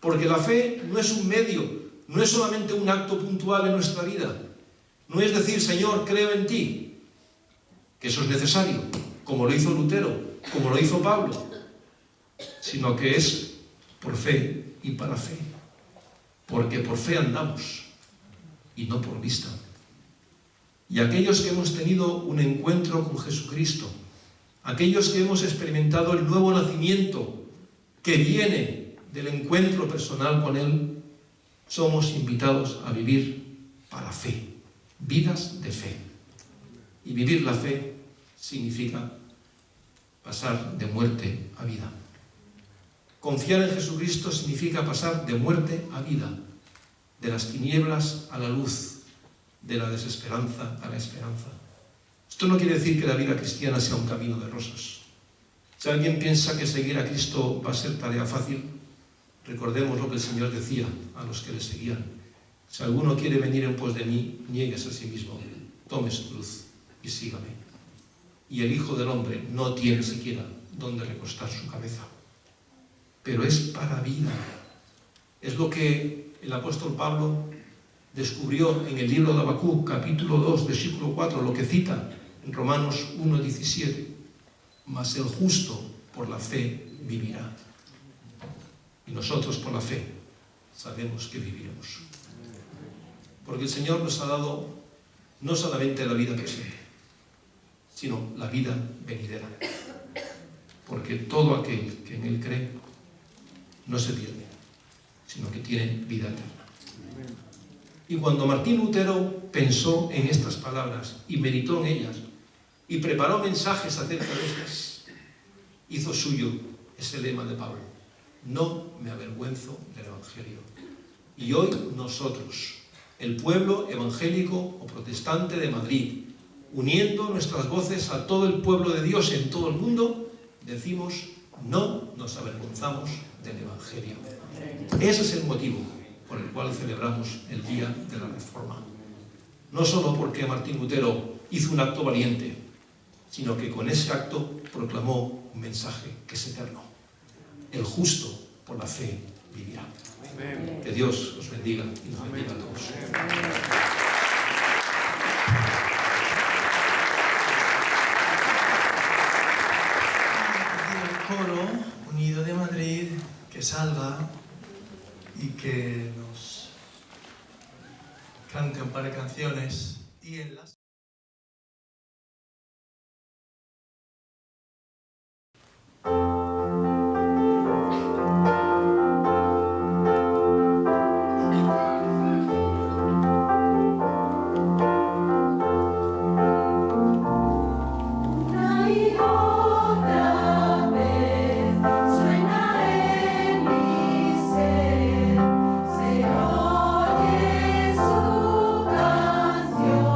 Porque la fe no es un medio, no es solamente un acto puntual en nuestra vida. No es decir, Señor, creo en ti, que eso es necesario, como lo hizo Lutero, como lo hizo Pablo, sino que es por fe y para fe. Porque por fe andamos y no por vista. Y aquellos que hemos tenido un encuentro con Jesucristo, aquellos que hemos experimentado el nuevo nacimiento que viene del encuentro personal con Él, somos invitados a vivir para fe, vidas de fe. Y vivir la fe significa pasar de muerte a vida. Confiar en Jesucristo significa pasar de muerte a vida, de las tinieblas a la luz, de la desesperanza a la esperanza. Esto no quiere decir que la vida cristiana sea un camino de rosas. Si alguien piensa que seguir a Cristo va a ser tarea fácil, recordemos lo que el Señor decía a los que le seguían. Si alguno quiere venir en pos de mí, niéguese a sí mismo, tome su cruz y sígame. y el Hijo del Hombre no tiene siquiera dónde recostar su cabeza. Pero es para vida. Es lo que el apóstol Pablo descubrió en el libro de Habacuc, capítulo 2, versículo 4, lo que cita en Romanos 1:17. Mas el justo por la fe vivirá. Y nosotros por la fe sabemos que viviremos. Porque el Señor nos ha dado no solamente la vida presente, sino la vida venidera. Porque todo aquel que en Él cree no se pierde, sino que tiene vida eterna. Y cuando Martín Lutero pensó en estas palabras y meditó en ellas y preparó mensajes acerca de estas, hizo suyo ese lema de Pablo: no me avergüenzo del Evangelio. Y hoy nosotros, el pueblo evangélico o protestante de Madrid, uniendo nuestras voces a todo el pueblo de Dios en todo el mundo, decimos: no nos avergonzamos del Evangelio. Ese es el motivo por el cual celebramos el Día de la Reforma. No solo porque Martín Lutero hizo un acto valiente, sino que con ese acto proclamó un mensaje que es eterno. El justo por la fe vivirá. Amén. Que Dios os bendiga y nos bendiga a todos. El coro unido de Madrid que salga y que nos cante un par de canciones y en las... Se oye su canción.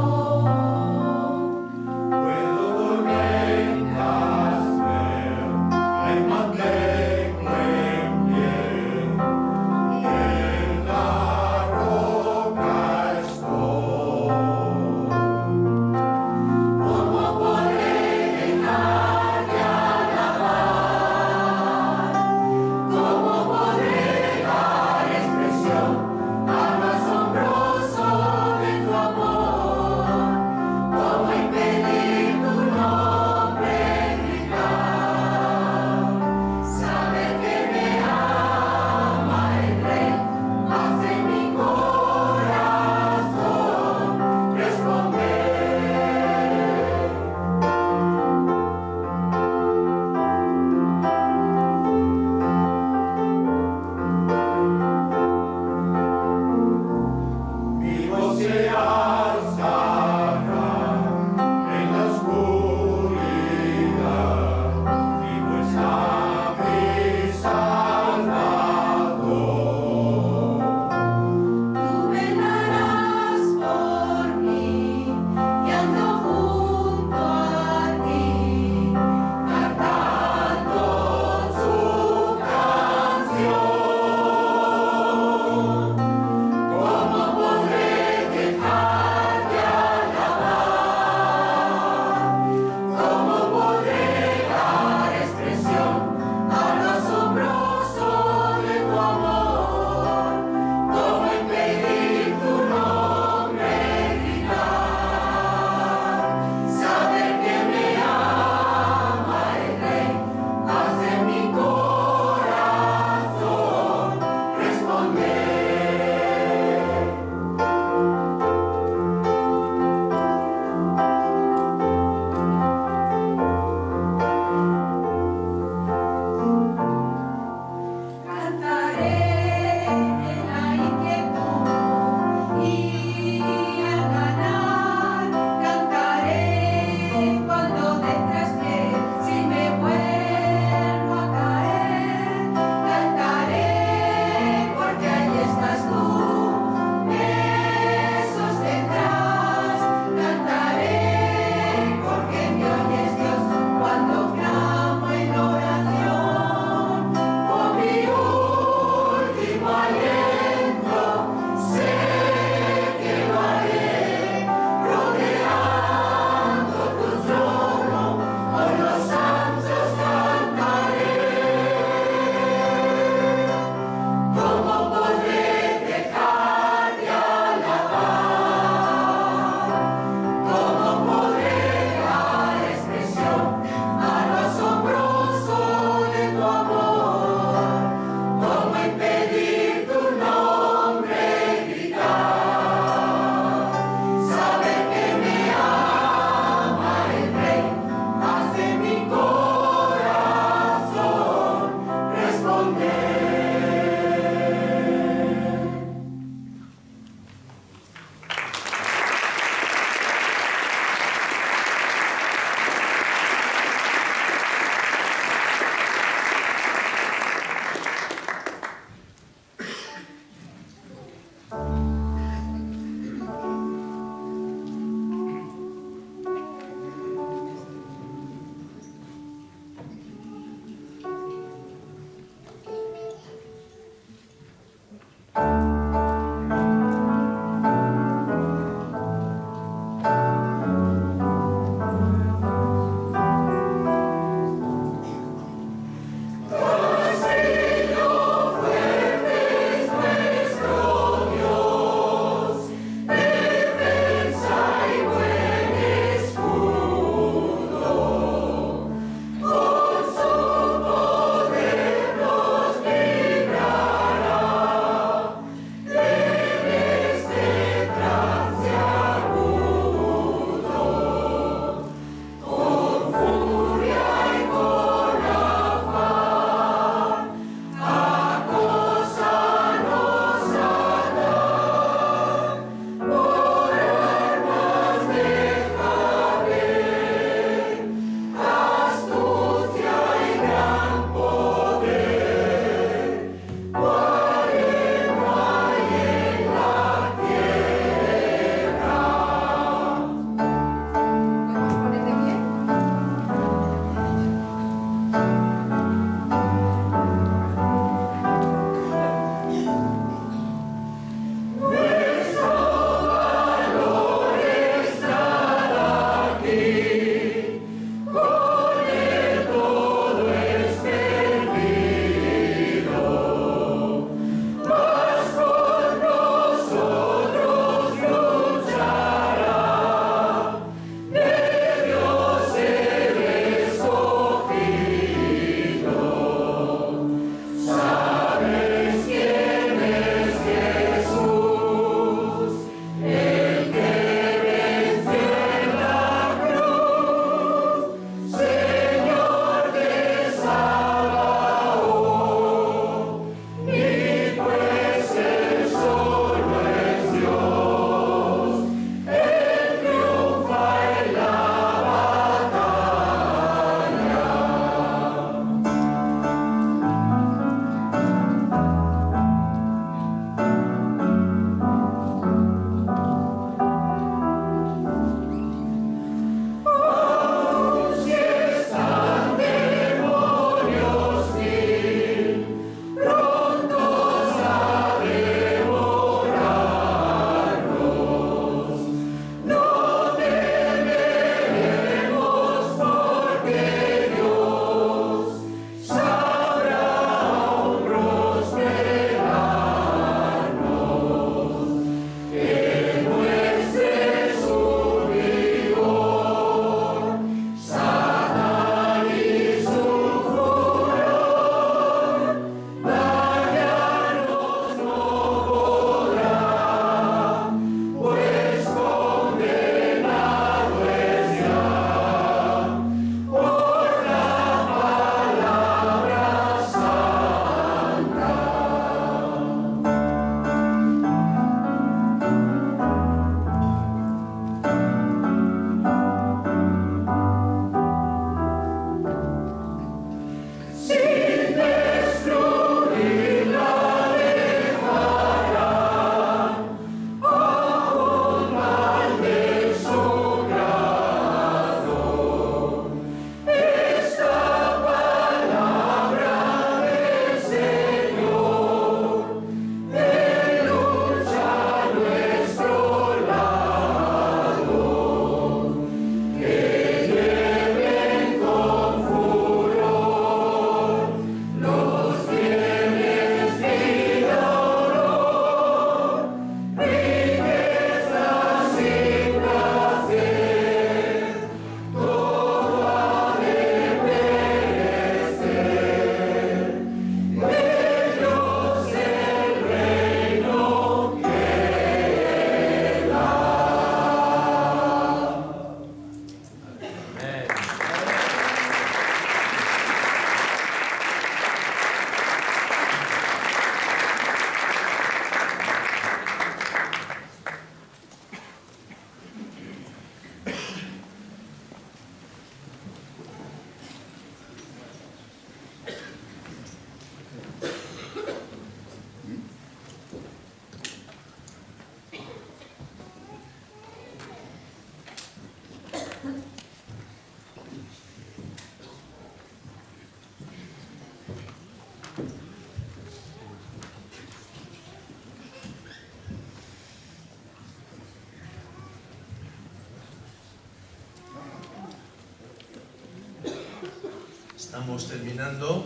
estamos terminando.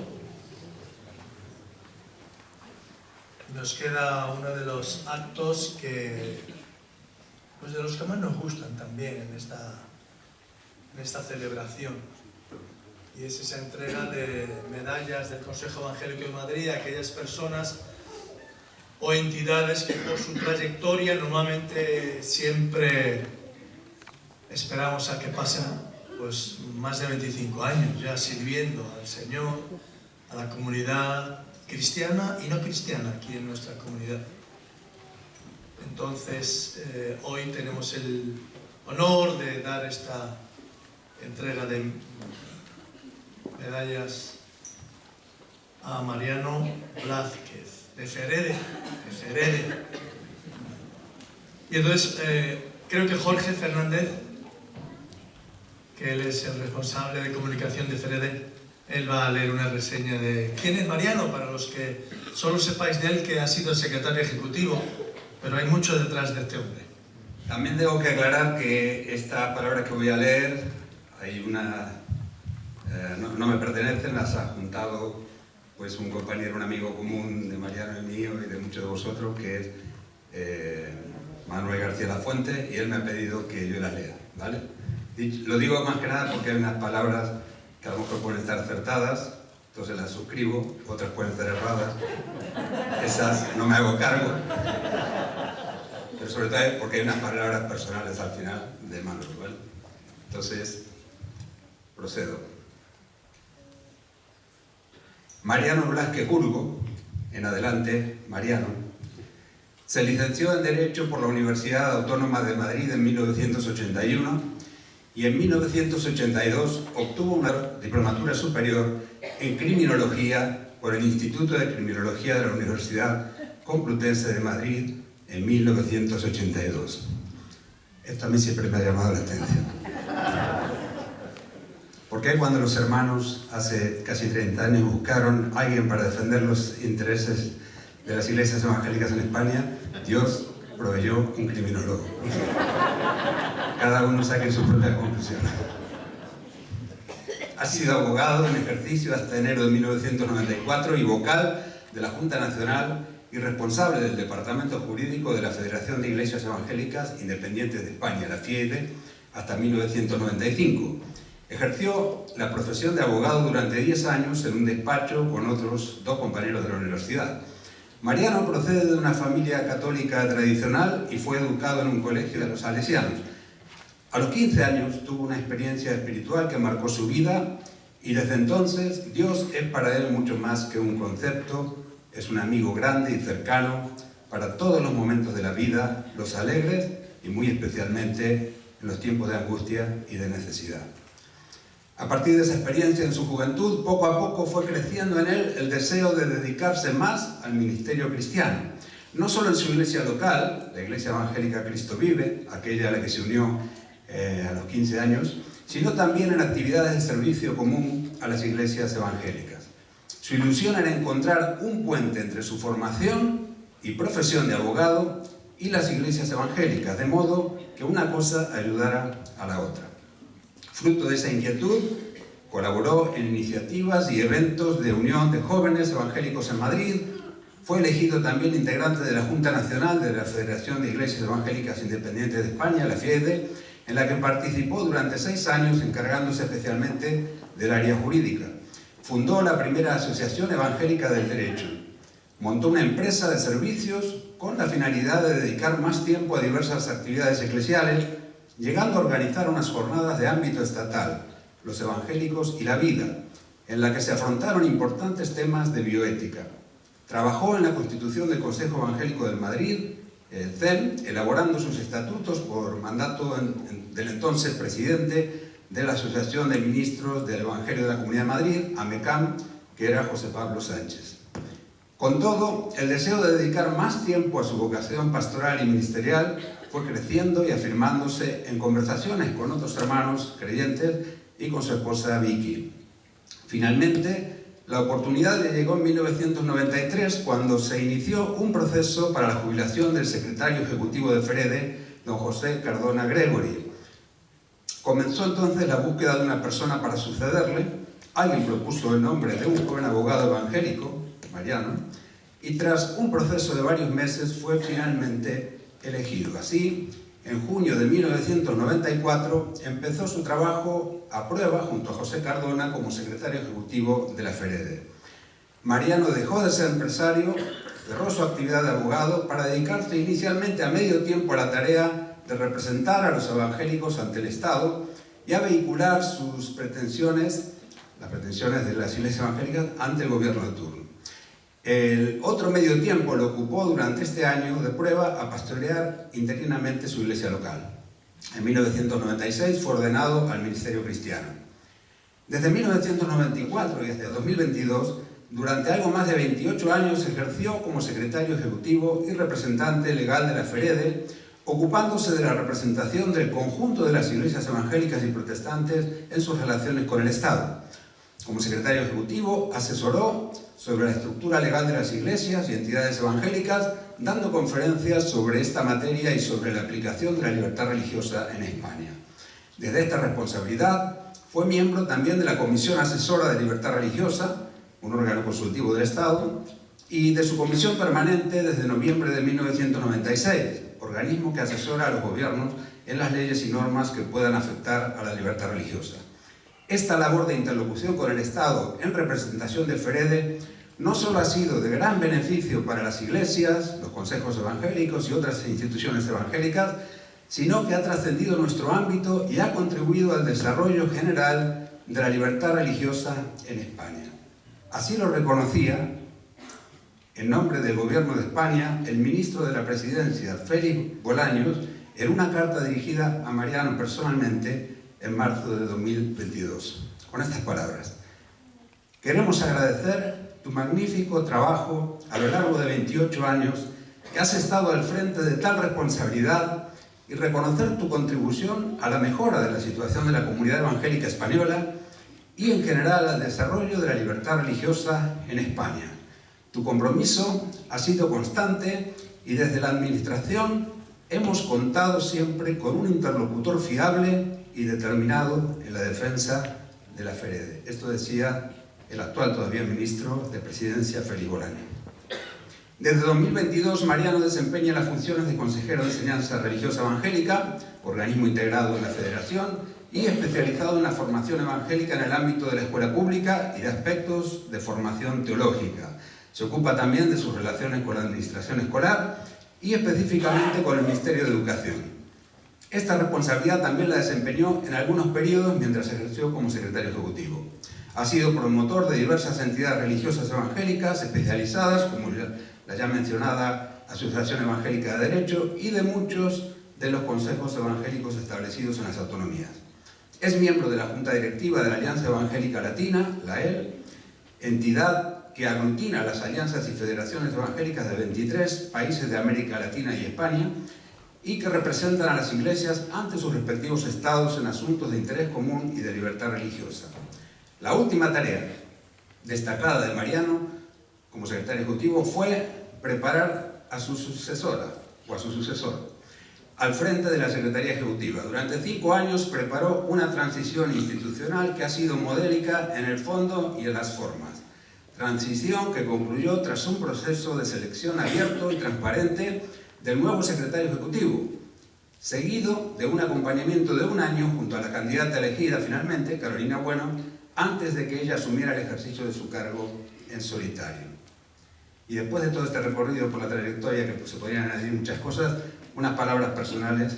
Nos queda uno de los actos que, pues de los que más nos gustan también en esta celebración. Y es esa entrega de medallas del Consejo Evangélico de Madrid a aquellas personas o entidades que por su trayectoria normalmente siempre esperamos a que pasen pues más de 25 años ya sirviendo al Señor, a la comunidad cristiana y no cristiana aquí en nuestra comunidad. Entonces hoy tenemos el honor de dar esta entrega de medallas a Mariano Blázquez de Ferede. Y entonces creo que Jorge Fernández, que él es el responsable de comunicación de Ferede, él va a leer una reseña de quién es Mariano, para los que solo sepáis de él que ha sido secretario ejecutivo, pero hay mucho detrás de este hombre. También tengo que aclarar que esta palabra que voy a leer, hay una... no me pertenecen, las ha juntado pues un compañero, un amigo común de Mariano y mío y de muchos de vosotros, que es Manuel García Lafuente, y él me ha pedido que yo las lea, ¿vale? Lo digo más que nada porque hay unas palabras que a lo mejor pueden estar acertadas, entonces las suscribo, otras pueden estar erradas, esas no me hago cargo, pero sobre todo porque hay unas palabras personales al final de Manuel, ¿vale? Entonces, procedo. Mariano Blázquez Burgo, en adelante, Mariano, se licenció en Derecho por la Universidad Autónoma de Madrid en 1981 y en 1982 obtuvo una diplomatura superior en Criminología por el Instituto de Criminología de la Universidad Complutense de Madrid en 1982. Esto a mí siempre me ha llamado la atención. Porque cuando los hermanos hace casi 30 años buscaron a alguien para defender los intereses de las iglesias evangélicas en España, Dios proveyó un criminólogo. Cada uno saque su propia conclusión. Ha sido abogado en ejercicio hasta enero de 1994 y vocal de la Junta Nacional y responsable del Departamento Jurídico de la Federación de Iglesias Evangélicas Independientes de España, la FIEIDE, hasta 1995. Ejerció la profesión de abogado durante 10 años en un despacho con otros 2 compañeros de la universidad. Mariano procede de una familia católica tradicional y fue educado en un colegio de los salesianos. A los 15 años tuvo una experiencia espiritual que marcó su vida y desde entonces Dios es para él mucho más que un concepto, es un amigo grande y cercano para todos los momentos de la vida, los alegres y muy especialmente en los tiempos de angustia y de necesidad. A partir de esa experiencia en su juventud, poco a poco fue creciendo en él el deseo de dedicarse más al ministerio cristiano. No solo en su iglesia local, la Iglesia Evangélica Cristo Vive, aquella a la que se unió a los 15 años, sino también en actividades de servicio común a las iglesias evangélicas. Su ilusión era encontrar un puente entre su formación y profesión de abogado y las iglesias evangélicas, de modo que una cosa ayudara a la otra. Fruto de esa inquietud, colaboró en iniciativas y eventos de unión de jóvenes evangélicos en Madrid, fue elegido también integrante de la Junta Nacional de la Federación de Iglesias Evangélicas Independientes de España, la FIEDE, en la que participó durante 6 años encargándose especialmente del área jurídica. Fundó la primera Asociación Evangélica del Derecho. Montó una empresa de servicios con la finalidad de dedicar más tiempo a diversas actividades eclesiales, llegando a organizar unas jornadas de ámbito estatal, los evangélicos y la vida, en la que se afrontaron importantes temas de bioética. Trabajó en la constitución del Consejo Evangélico de Madrid, el CEM, elaborando sus estatutos por mandato del entonces presidente de la Asociación de Ministros del Evangelio de la Comunidad de Madrid, AMECAM, que era José Pablo Sánchez. Con todo, el deseo de dedicar más tiempo a su vocación pastoral y ministerial fue creciendo y afirmándose en conversaciones con otros hermanos creyentes y con su esposa Vicky. Finalmente, la oportunidad le llegó en 1993 cuando se inició un proceso para la jubilación del secretario ejecutivo de FEREDE, don José Cardona Gregory. Comenzó entonces la búsqueda de una persona para sucederle, alguien propuso el nombre de un joven abogado evangélico, Mariano, y tras un proceso de varios meses fue finalmente elegido. Así, en junio de 1994 empezó su trabajo a prueba junto a José Cardona como secretario ejecutivo de la FEREDE. Mariano dejó de ser empresario, cerró su actividad de abogado para dedicarse inicialmente a medio tiempo a la tarea de representar a los evangélicos ante el Estado y a vehicular sus pretensiones, las pretensiones de las iglesias evangélicas, ante el gobierno de turno. El otro medio tiempo lo ocupó durante este año de prueba a pastorear interinamente su iglesia local. En 1996 fue ordenado al ministerio cristiano. Desde 1994 y hasta 2022, durante algo más de 28 años ejerció como secretario ejecutivo y representante legal de la FEREDE, ocupándose de la representación del conjunto de las iglesias evangélicas y protestantes en sus relaciones con el Estado. Como secretario ejecutivo, asesoró sobre la estructura legal de las iglesias y entidades evangélicas, dando conferencias sobre esta materia y sobre la aplicación de la libertad religiosa en España. Desde esta responsabilidad, fue miembro también de la Comisión Asesora de Libertad Religiosa, un órgano consultivo del Estado, y de su comisión permanente desde noviembre de 1996, organismo que asesora a los gobiernos en las leyes y normas que puedan afectar a la libertad religiosa. Esta labor de interlocución con el Estado en representación de FEREDE no solo ha sido de gran beneficio para las iglesias, los consejos evangélicos y otras instituciones evangélicas, sino que ha trascendido nuestro ámbito y ha contribuido al desarrollo general de la libertad religiosa en España. Así lo reconocía, en nombre del Gobierno de España, el ministro de la Presidencia, Félix Bolaños, en una carta dirigida a Mariano personalmente en marzo de 2022. Con estas palabras: queremos agradecer tu magnífico trabajo a lo largo de 28 años que has estado al frente de tal responsabilidad y reconocer tu contribución a la mejora de la situación de la comunidad evangélica española y en general al desarrollo de la libertad religiosa en España. Tu compromiso ha sido constante y desde la Administración hemos contado siempre con un interlocutor fiable y determinado en la defensa de la FEREDE. Esto decía el actual todavía ministro de Presidencia, Félix Bolaños. Desde 2022, Mariano desempeña las funciones de consejero de enseñanza religiosa evangélica, organismo integrado en la Federación y especializado en la formación evangélica en el ámbito de la escuela pública y de aspectos de formación teológica. Se ocupa también de sus relaciones con la administración escolar y específicamente con el Ministerio de Educación. Esta responsabilidad también la desempeñó en algunos periodos mientras ejerció como secretario ejecutivo. Ha sido promotor de diversas entidades religiosas evangélicas especializadas, como la ya mencionada Asociación Evangélica de Derecho, y de muchos de los consejos evangélicos establecidos en las autonomías. Es miembro de la Junta Directiva de la Alianza Evangélica Latina, la AEL, entidad que aglutina las alianzas y federaciones evangélicas de 23 países de América Latina y España, y que representan a las iglesias ante sus respectivos estados en asuntos de interés común y de libertad religiosa. La última tarea destacada de Mariano como secretario ejecutivo fue preparar a su sucesora o a su sucesor al frente de la Secretaría Ejecutiva. Durante 5 años preparó una transición institucional que ha sido modélica en el fondo y en las formas. Transición que concluyó tras un proceso de selección abierto y transparente del nuevo secretario ejecutivo, seguido de un acompañamiento de 1 año junto a la candidata elegida finalmente, Carolina Bueno, antes de que ella asumiera el ejercicio de su cargo en solitario. Y después de todo este recorrido por la trayectoria, que se podrían añadir muchas cosas, unas palabras personales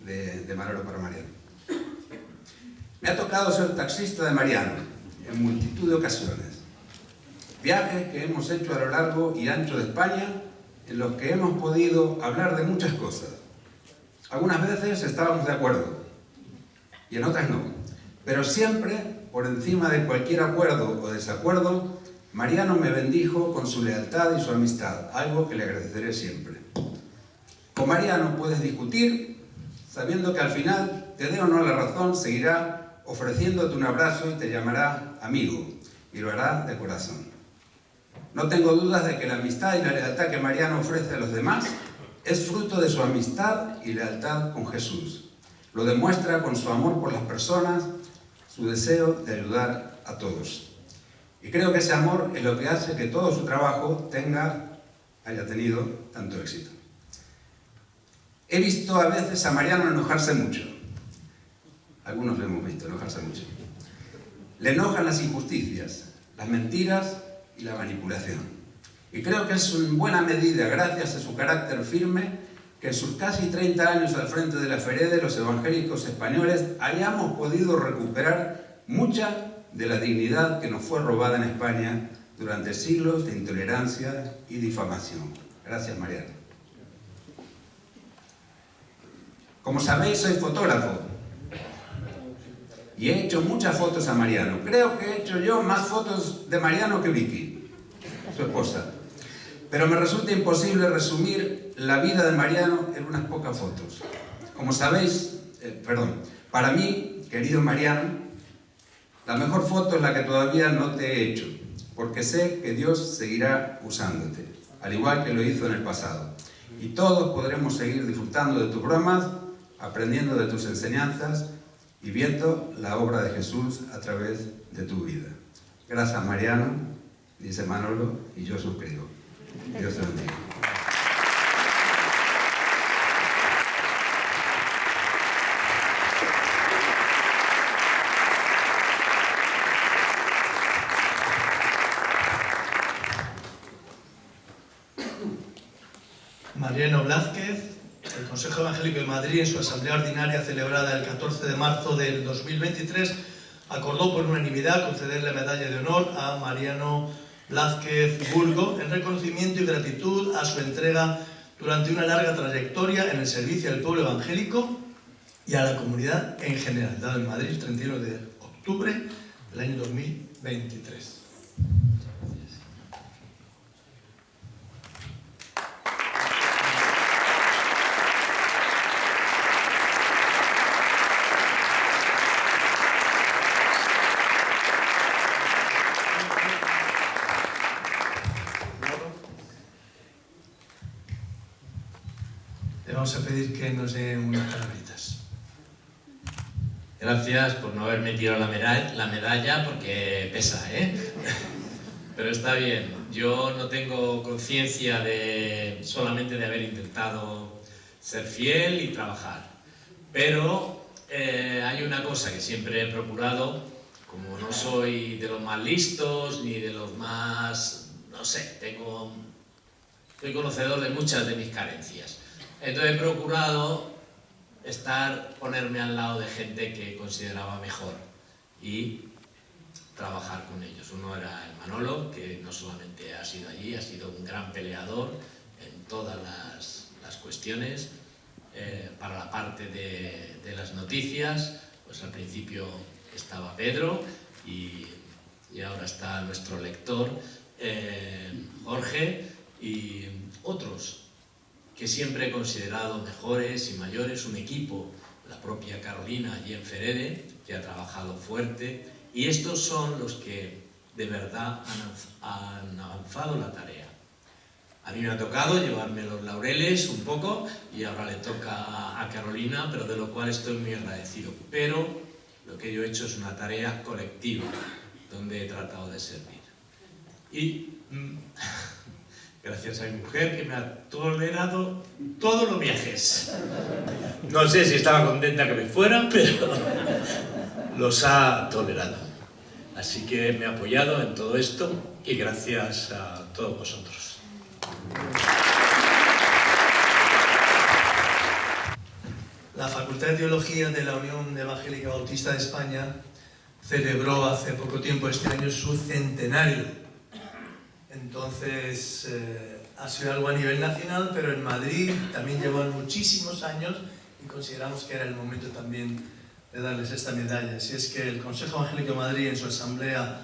de Manolo para Mariano. Me ha tocado ser taxista de Mariano en multitud de ocasiones. Viajes que hemos hecho a lo largo y ancho de España, en los que hemos podido hablar de muchas cosas. Algunas veces estábamos de acuerdo y en otras no, pero siempre, por encima de cualquier acuerdo o desacuerdo, Mariano me bendijo con su lealtad y su amistad, algo que le agradeceré siempre. Con Mariano puedes discutir, sabiendo que al final, te dé o no la razón, seguirá ofreciéndote un abrazo y te llamará amigo, y lo hará de corazón. No tengo dudas de que la amistad y la lealtad que Mariano ofrece a los demás es fruto de su amistad y lealtad con Jesús. Lo demuestra con su amor por las personas, su deseo de ayudar a todos. Y creo que ese amor es lo que hace que todo su trabajo haya tenido tanto éxito. He visto a veces a Mariano enojarse mucho. Algunos lo hemos visto enojarse mucho. Le enojan las injusticias, las mentiras y la manipulación. Y creo que es en buena medida, gracias a su carácter firme, que en sus casi 30 años al frente de la FEREDE, los evangélicos españoles hayamos podido recuperar mucha de la dignidad que nos fue robada en España durante siglos de intolerancia y difamación. Gracias, Mariano. Como sabéis, soy fotógrafo y he hecho muchas fotos a Mariano. Creo que he hecho yo más fotos de Mariano que Vicky, su esposa. Pero me resulta imposible resumir la vida de Mariano en unas pocas fotos. Como sabéis, para mí, querido Mariano, la mejor foto es la que todavía no te he hecho, porque sé que Dios seguirá usándote, al igual que lo hizo en el pasado. Y todos podremos seguir disfrutando de tus bromas, aprendiendo de tus enseñanzas y viendo la obra de Jesús a través de tu vida. Gracias, Mariano, dice Manolo, y yo suscribo. Dios te bendiga. Mariano Blázquez, el Consejo Evangélico de Madrid, en su asamblea ordinaria celebrada el 14 de marzo del 2023, acordó por unanimidad conceder la medalla de honor a Mariano Blázquez Burgo en reconocimiento y gratitud a su entrega durante una larga trayectoria en el servicio al pueblo evangélico y a la comunidad en general, dado en Madrid el 31 de octubre del año 2023. Vamos a pedir que nos dé unas palabritas. Gracias por no haberme tirado la medalla porque pesa, ¿eh? Pero está bien. Yo no tengo conciencia solamente de haber intentado ser fiel y trabajar. Pero hay una cosa que siempre he procurado, como no soy de los más listos ni de los más... no sé, soy conocedor de muchas de mis carencias. Entonces he procurado ponerme al lado de gente que consideraba mejor y trabajar con ellos. Uno era el Manolo, que no solamente ha sido allí, ha sido un gran peleador en todas las cuestiones. Para la parte de las noticias, pues al principio estaba Pedro y ahora está nuestro lector Jorge y otros que siempre he considerado mejores y mayores, un equipo, la propia Carolina allí en FEREDE, que ha trabajado fuerte, y estos son los que de verdad han avanzado la tarea. A mí me ha tocado llevarme los laureles un poco, y ahora le toca a Carolina, pero de lo cual estoy muy agradecido. Pero lo que yo he hecho es una tarea colectiva, donde he tratado de servir. Y... gracias a mi mujer que me ha tolerado todos los viajes. No sé si estaba contenta que me fuera, pero los ha tolerado. Así que me ha apoyado en todo esto y gracias a todos vosotros. La Facultad de Teología de la Unión Evangélica Bautista de España celebró hace poco tiempo, este año, su centenario. Entonces, ha sido algo a nivel nacional, pero en Madrid también llevan muchísimos años y consideramos que era el momento también de darles esta medalla. Así es que el Consejo Evangélico de Madrid, en su asamblea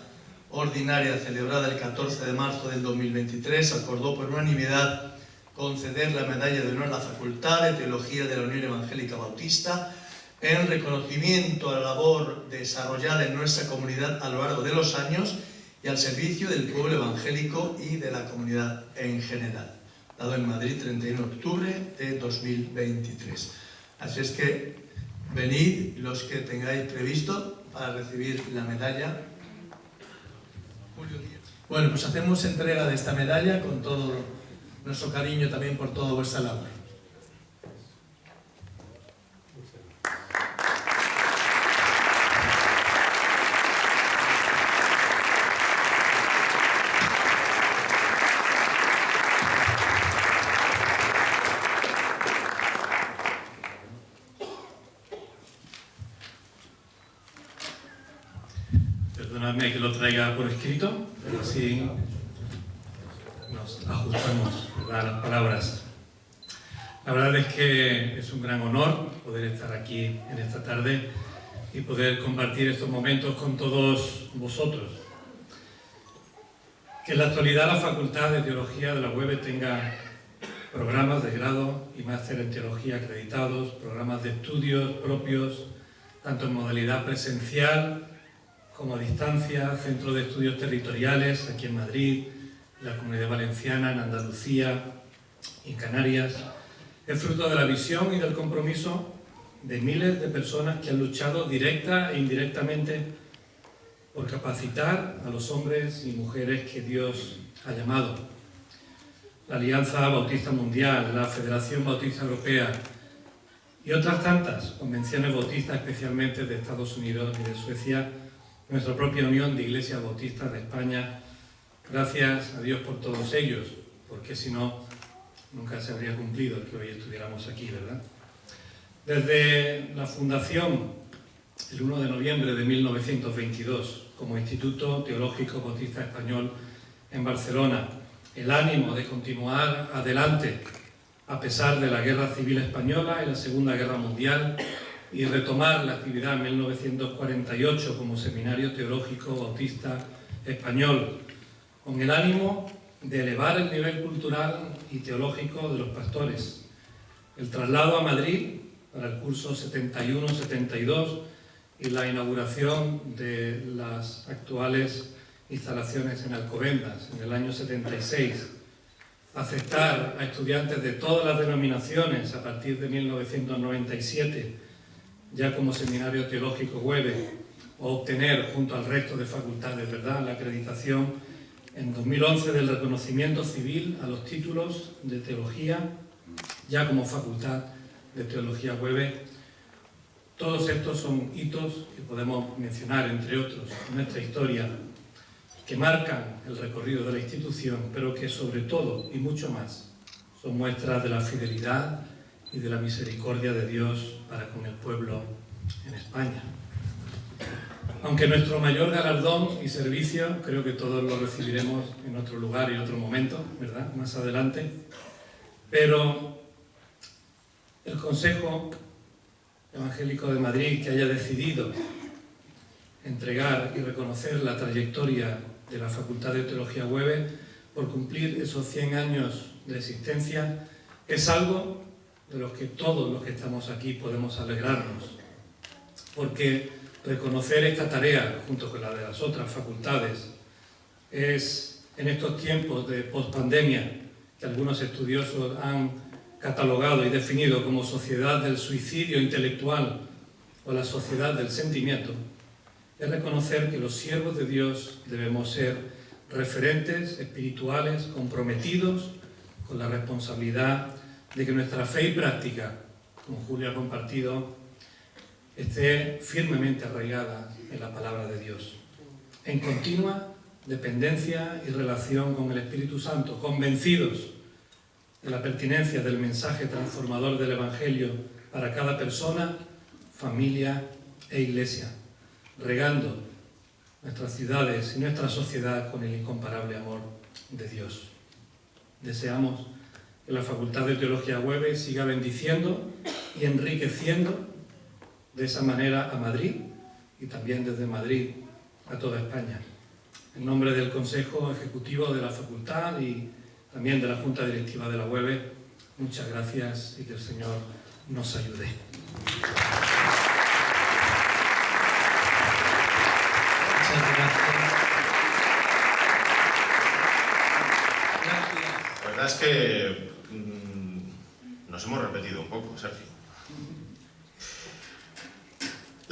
ordinaria celebrada el 14 de marzo del 2023, acordó por unanimidad conceder la medalla de honor a la Facultad de Teología de la Unión Evangélica Bautista en reconocimiento a la labor desarrollada en nuestra comunidad a lo largo de los años y al servicio del pueblo evangélico y de la comunidad en general, dado en Madrid 31 de octubre de 2023. Así es que venid los que tengáis previsto para recibir la medalla Julio Díaz. Bueno, pues hacemos entrega de esta medalla con todo nuestro cariño también por toda vuestra labor. Perdonadme que lo traiga por escrito, pero así nos ajustamos a las palabras. La verdad es que es un gran honor poder estar aquí en esta tarde y poder compartir estos momentos con todos vosotros. Que en la actualidad la Facultad de Teología de la UEB tenga programas de grado y máster en teología acreditados, programas de estudios propios, tanto en modalidad presencial como a distancia, centros de estudios territoriales aquí en Madrid, en la Comunidad Valenciana, en Andalucía y en Canarias. Es fruto de la visión y del compromiso de miles de personas que han luchado directa e indirectamente por capacitar a los hombres y mujeres que Dios ha llamado. La Alianza Bautista Mundial, la Federación Bautista Europea y otras tantas convenciones bautistas, especialmente de Estados Unidos y de Suecia, nuestra propia Unión de Iglesias Bautistas de España. Gracias a Dios por todos ellos, porque si no, nunca se habría cumplido que hoy estuviéramos aquí, ¿verdad? Desde la fundación, el 1 de noviembre de 1922, como Instituto Teológico Bautista Español en Barcelona, el ánimo de continuar adelante a pesar de la Guerra Civil Española y la Segunda Guerra Mundial, y retomar la actividad en 1948 como Seminario Teológico Bautista Español, con el ánimo de elevar el nivel cultural y teológico de los pastores. El traslado a Madrid para el curso 71-72 y la inauguración de las actuales instalaciones en Alcobendas en el año 76. Aceptar a estudiantes de todas las denominaciones a partir de 1997 ya como Seminario Teológico UEB, o obtener junto al resto de facultades, ¿verdad?, la acreditación en 2011 del reconocimiento civil a los títulos de teología, ya como Facultad de Teología UEB. Todos estos son hitos que podemos mencionar, entre otros, en nuestra historia, que marcan el recorrido de la institución, pero que sobre todo, y mucho más, son muestras de la fidelidad y de la misericordia de Dios para con el pueblo en España. Aunque nuestro mayor galardón y servicio, creo que todos lo recibiremos en otro lugar y en otro momento, ¿verdad?, más adelante, pero el Consejo Evangélico de Madrid, que haya decidido entregar y reconocer la trayectoria de la Facultad de Teología UEB por cumplir esos 100 años de existencia, es algo de los que todos los que estamos aquí podemos alegrarnos, porque reconocer esta tarea junto con la de las otras facultades es, en estos tiempos de pospandemia, que algunos estudiosos han catalogado y definido como sociedad del suicidio intelectual o la sociedad del sentimiento, es reconocer que los siervos de Dios debemos ser referentes espirituales comprometidos con la responsabilidad de que nuestra fe y práctica, como Julio ha compartido, esté firmemente arraigada en la palabra de Dios, en continua dependencia y relación con el Espíritu Santo, convencidos de la pertinencia del mensaje transformador del Evangelio para cada persona, familia e iglesia, regando nuestras ciudades y nuestra sociedad con el incomparable amor de Dios. Deseamos que la Facultad de Teología UEB siga bendiciendo y enriqueciendo de esa manera a Madrid y también desde Madrid a toda España. En nombre del Consejo Ejecutivo de la Facultad y también de la Junta Directiva de la UEB, muchas gracias y que el Señor nos ayude. Muchas gracias. La verdad es que nos hemos repetido un poco, Sergio.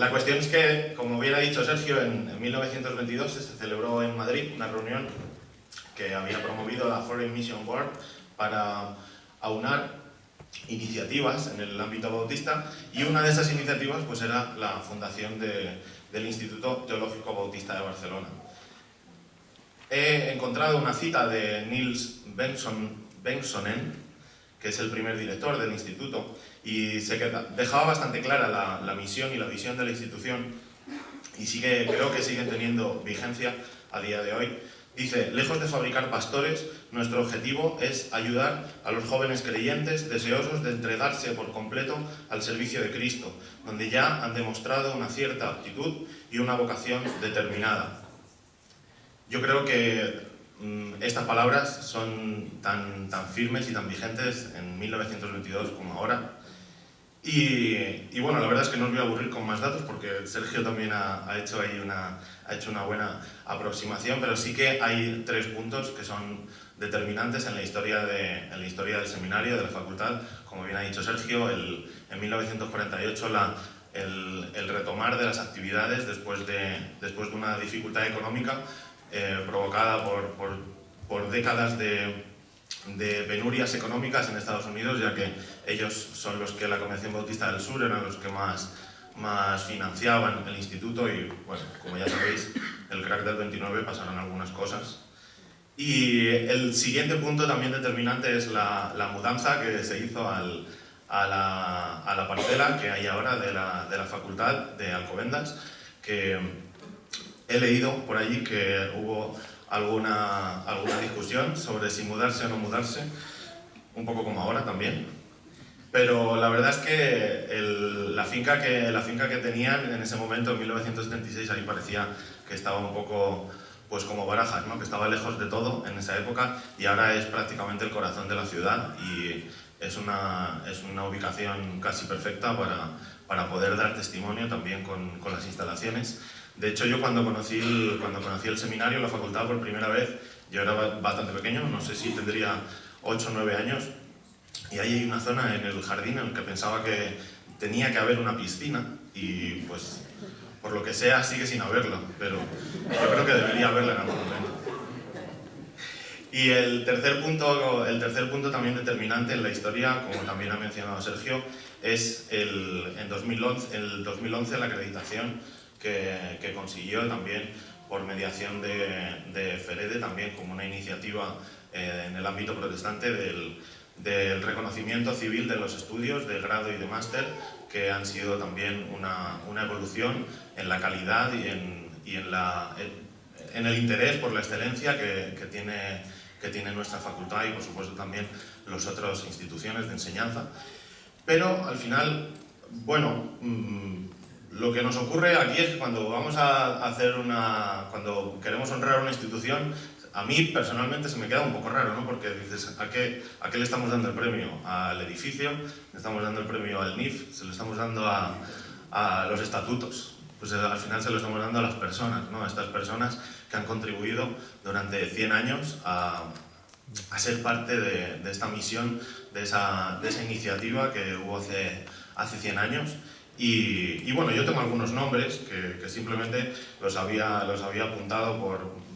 La cuestión es que, como bien ha dicho Sergio, en 1922 se celebró en Madrid una reunión que había promovido la Foreign Mission Board para aunar iniciativas en el ámbito bautista, y una de esas iniciativas pues era la fundación del Instituto Teológico Bautista de Barcelona. He encontrado una cita de Niels Bengtsonen, que es el primer director del instituto, y dejaba bastante clara la misión y la visión de la institución, y creo que siguen teniendo vigencia a día de hoy. Dice: lejos de fabricar pastores, nuestro objetivo es ayudar a los jóvenes creyentes deseosos de entregarse por completo al servicio de Cristo, donde ya han demostrado una cierta aptitud y una vocación determinada. Yo creo que estas palabras son tan firmes y tan vigentes en 1922 como ahora. Y bueno, la verdad es que no os voy a aburrir con más datos porque Sergio también ha hecho ahí una buena aproximación, pero sí que hay 3 puntos que son determinantes en la historia del seminario, de la facultad. Como bien ha dicho Sergio, en 1948 el retomar de las actividades después de una dificultad económica provocada por décadas de penurias económicas en Estados Unidos, ya que ellos son los que, la Convención Bautista del Sur, eran los que más financiaban el instituto, y bueno, como ya sabéis, el crack del 29 pasaron algunas cosas. Y el siguiente punto también determinante es la mudanza que se hizo a la parcela que hay ahora de la Facultad de Alcobendas, que he leído por allí que hubo alguna discusión sobre si mudarse o no mudarse, un poco como ahora también. Pero la verdad es que la finca que tenían en ese momento, en 1976, ahí parecía que estaba un poco pues como Barajas, ¿no? Que estaba lejos de todo en esa época, y ahora es prácticamente el corazón de la ciudad, y es una ubicación casi perfecta para poder dar testimonio también con las instalaciones. De hecho, yo cuando conocí el seminario, la facultad, por primera vez, yo era bastante pequeño, no sé si tendría 8 o 9 años, y ahí hay una zona en el jardín en la que pensaba que tenía que haber una piscina, y pues por lo que sea sigue sin haberlo, pero yo creo que debería haberla en algún momento. Y el tercer punto también determinante en la historia, como también ha mencionado Sergio, es el 2011 la acreditación que consiguió también por mediación de FEREDE, también como una iniciativa en el ámbito protestante del reconocimiento civil de los estudios de grado y de máster, que han sido también una evolución en la calidad y en el interés por la excelencia que tiene nuestra facultad, y por supuesto también las otras instituciones de enseñanza. Pero al final, bueno, lo que nos ocurre aquí es que cuando vamos a cuando queremos honrar una institución, a mí personalmente se me queda un poco raro, ¿no? Porque dices, ¿a qué le estamos dando el premio? ¿Al edificio? ¿Le estamos dando el premio al NIF? ¿Se lo estamos dando a los estatutos? Pues al final se lo estamos dando a las personas, ¿no? A estas personas que han contribuido durante 100 años a ser parte de esta misión, de esa iniciativa que hubo hace 100 años. Y bueno, yo tengo algunos nombres que simplemente los había apuntado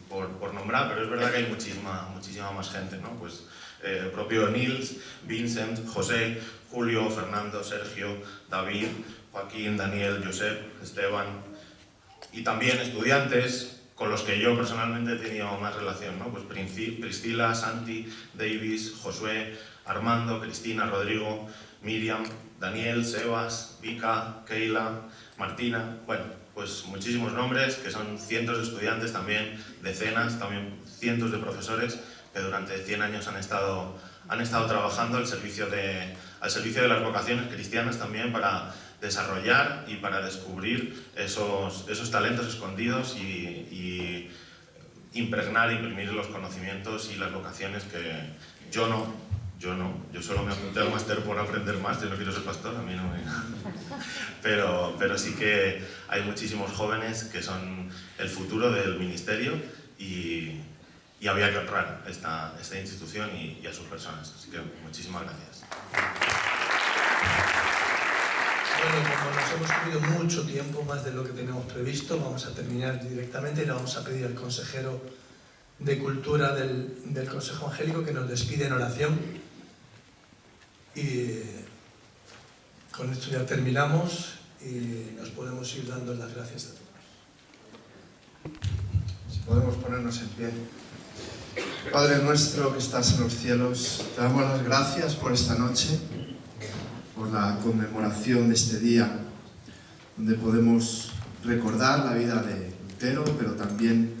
por nombrar, pero es verdad que hay muchísima más gente, ¿no? Pues el propio Nils, Vincent, José, Julio, Fernando, Sergio, David, Joaquín, Daniel, Josep, Esteban, y también estudiantes con los que yo personalmente he tenido más relación, ¿no? Pues Priscila, Santi, Davis, Josué, Armando, Cristina, Rodrigo, Miriam, Daniel, Sebas, Vika, Keila, Martina, bueno, pues muchísimos nombres, que son cientos de estudiantes también, decenas, también cientos de profesores que durante 100 años han estado trabajando al servicio de las vocaciones cristianas también, para desarrollar y para descubrir esos talentos escondidos y impregnar, imprimir los conocimientos y las vocaciones que yo solo me apunté al máster por aprender más, yo no quiero ser pastor, a mí no me... pero sí que hay muchísimos jóvenes que son el futuro del ministerio, y había que honrar esta institución y a sus personas, así que muchísimas gracias. Bueno, como nos hemos comido mucho tiempo, más de lo que teníamos previsto, vamos a terminar directamente y le vamos a pedir al consejero de Cultura del Consejo Evangélico que nos despide en oración. Y con esto ya terminamos y nos podemos ir dando las gracias a todos. Si podemos ponernos en pie. Padre nuestro que estás en los cielos, te damos las gracias por esta noche, por la conmemoración de este día, donde podemos recordar la vida de Lutero, pero también,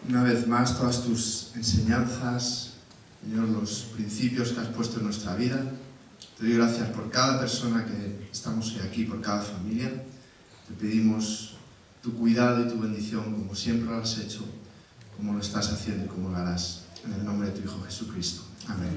una vez más, todas tus enseñanzas, Señor, los principios que has puesto en nuestra vida. Te doy gracias por cada persona que estamos hoy aquí, por cada familia. Te pedimos tu cuidado y tu bendición, como siempre lo has hecho, como lo estás haciendo y como lo harás. En el nombre de tu Hijo Jesucristo. Amén.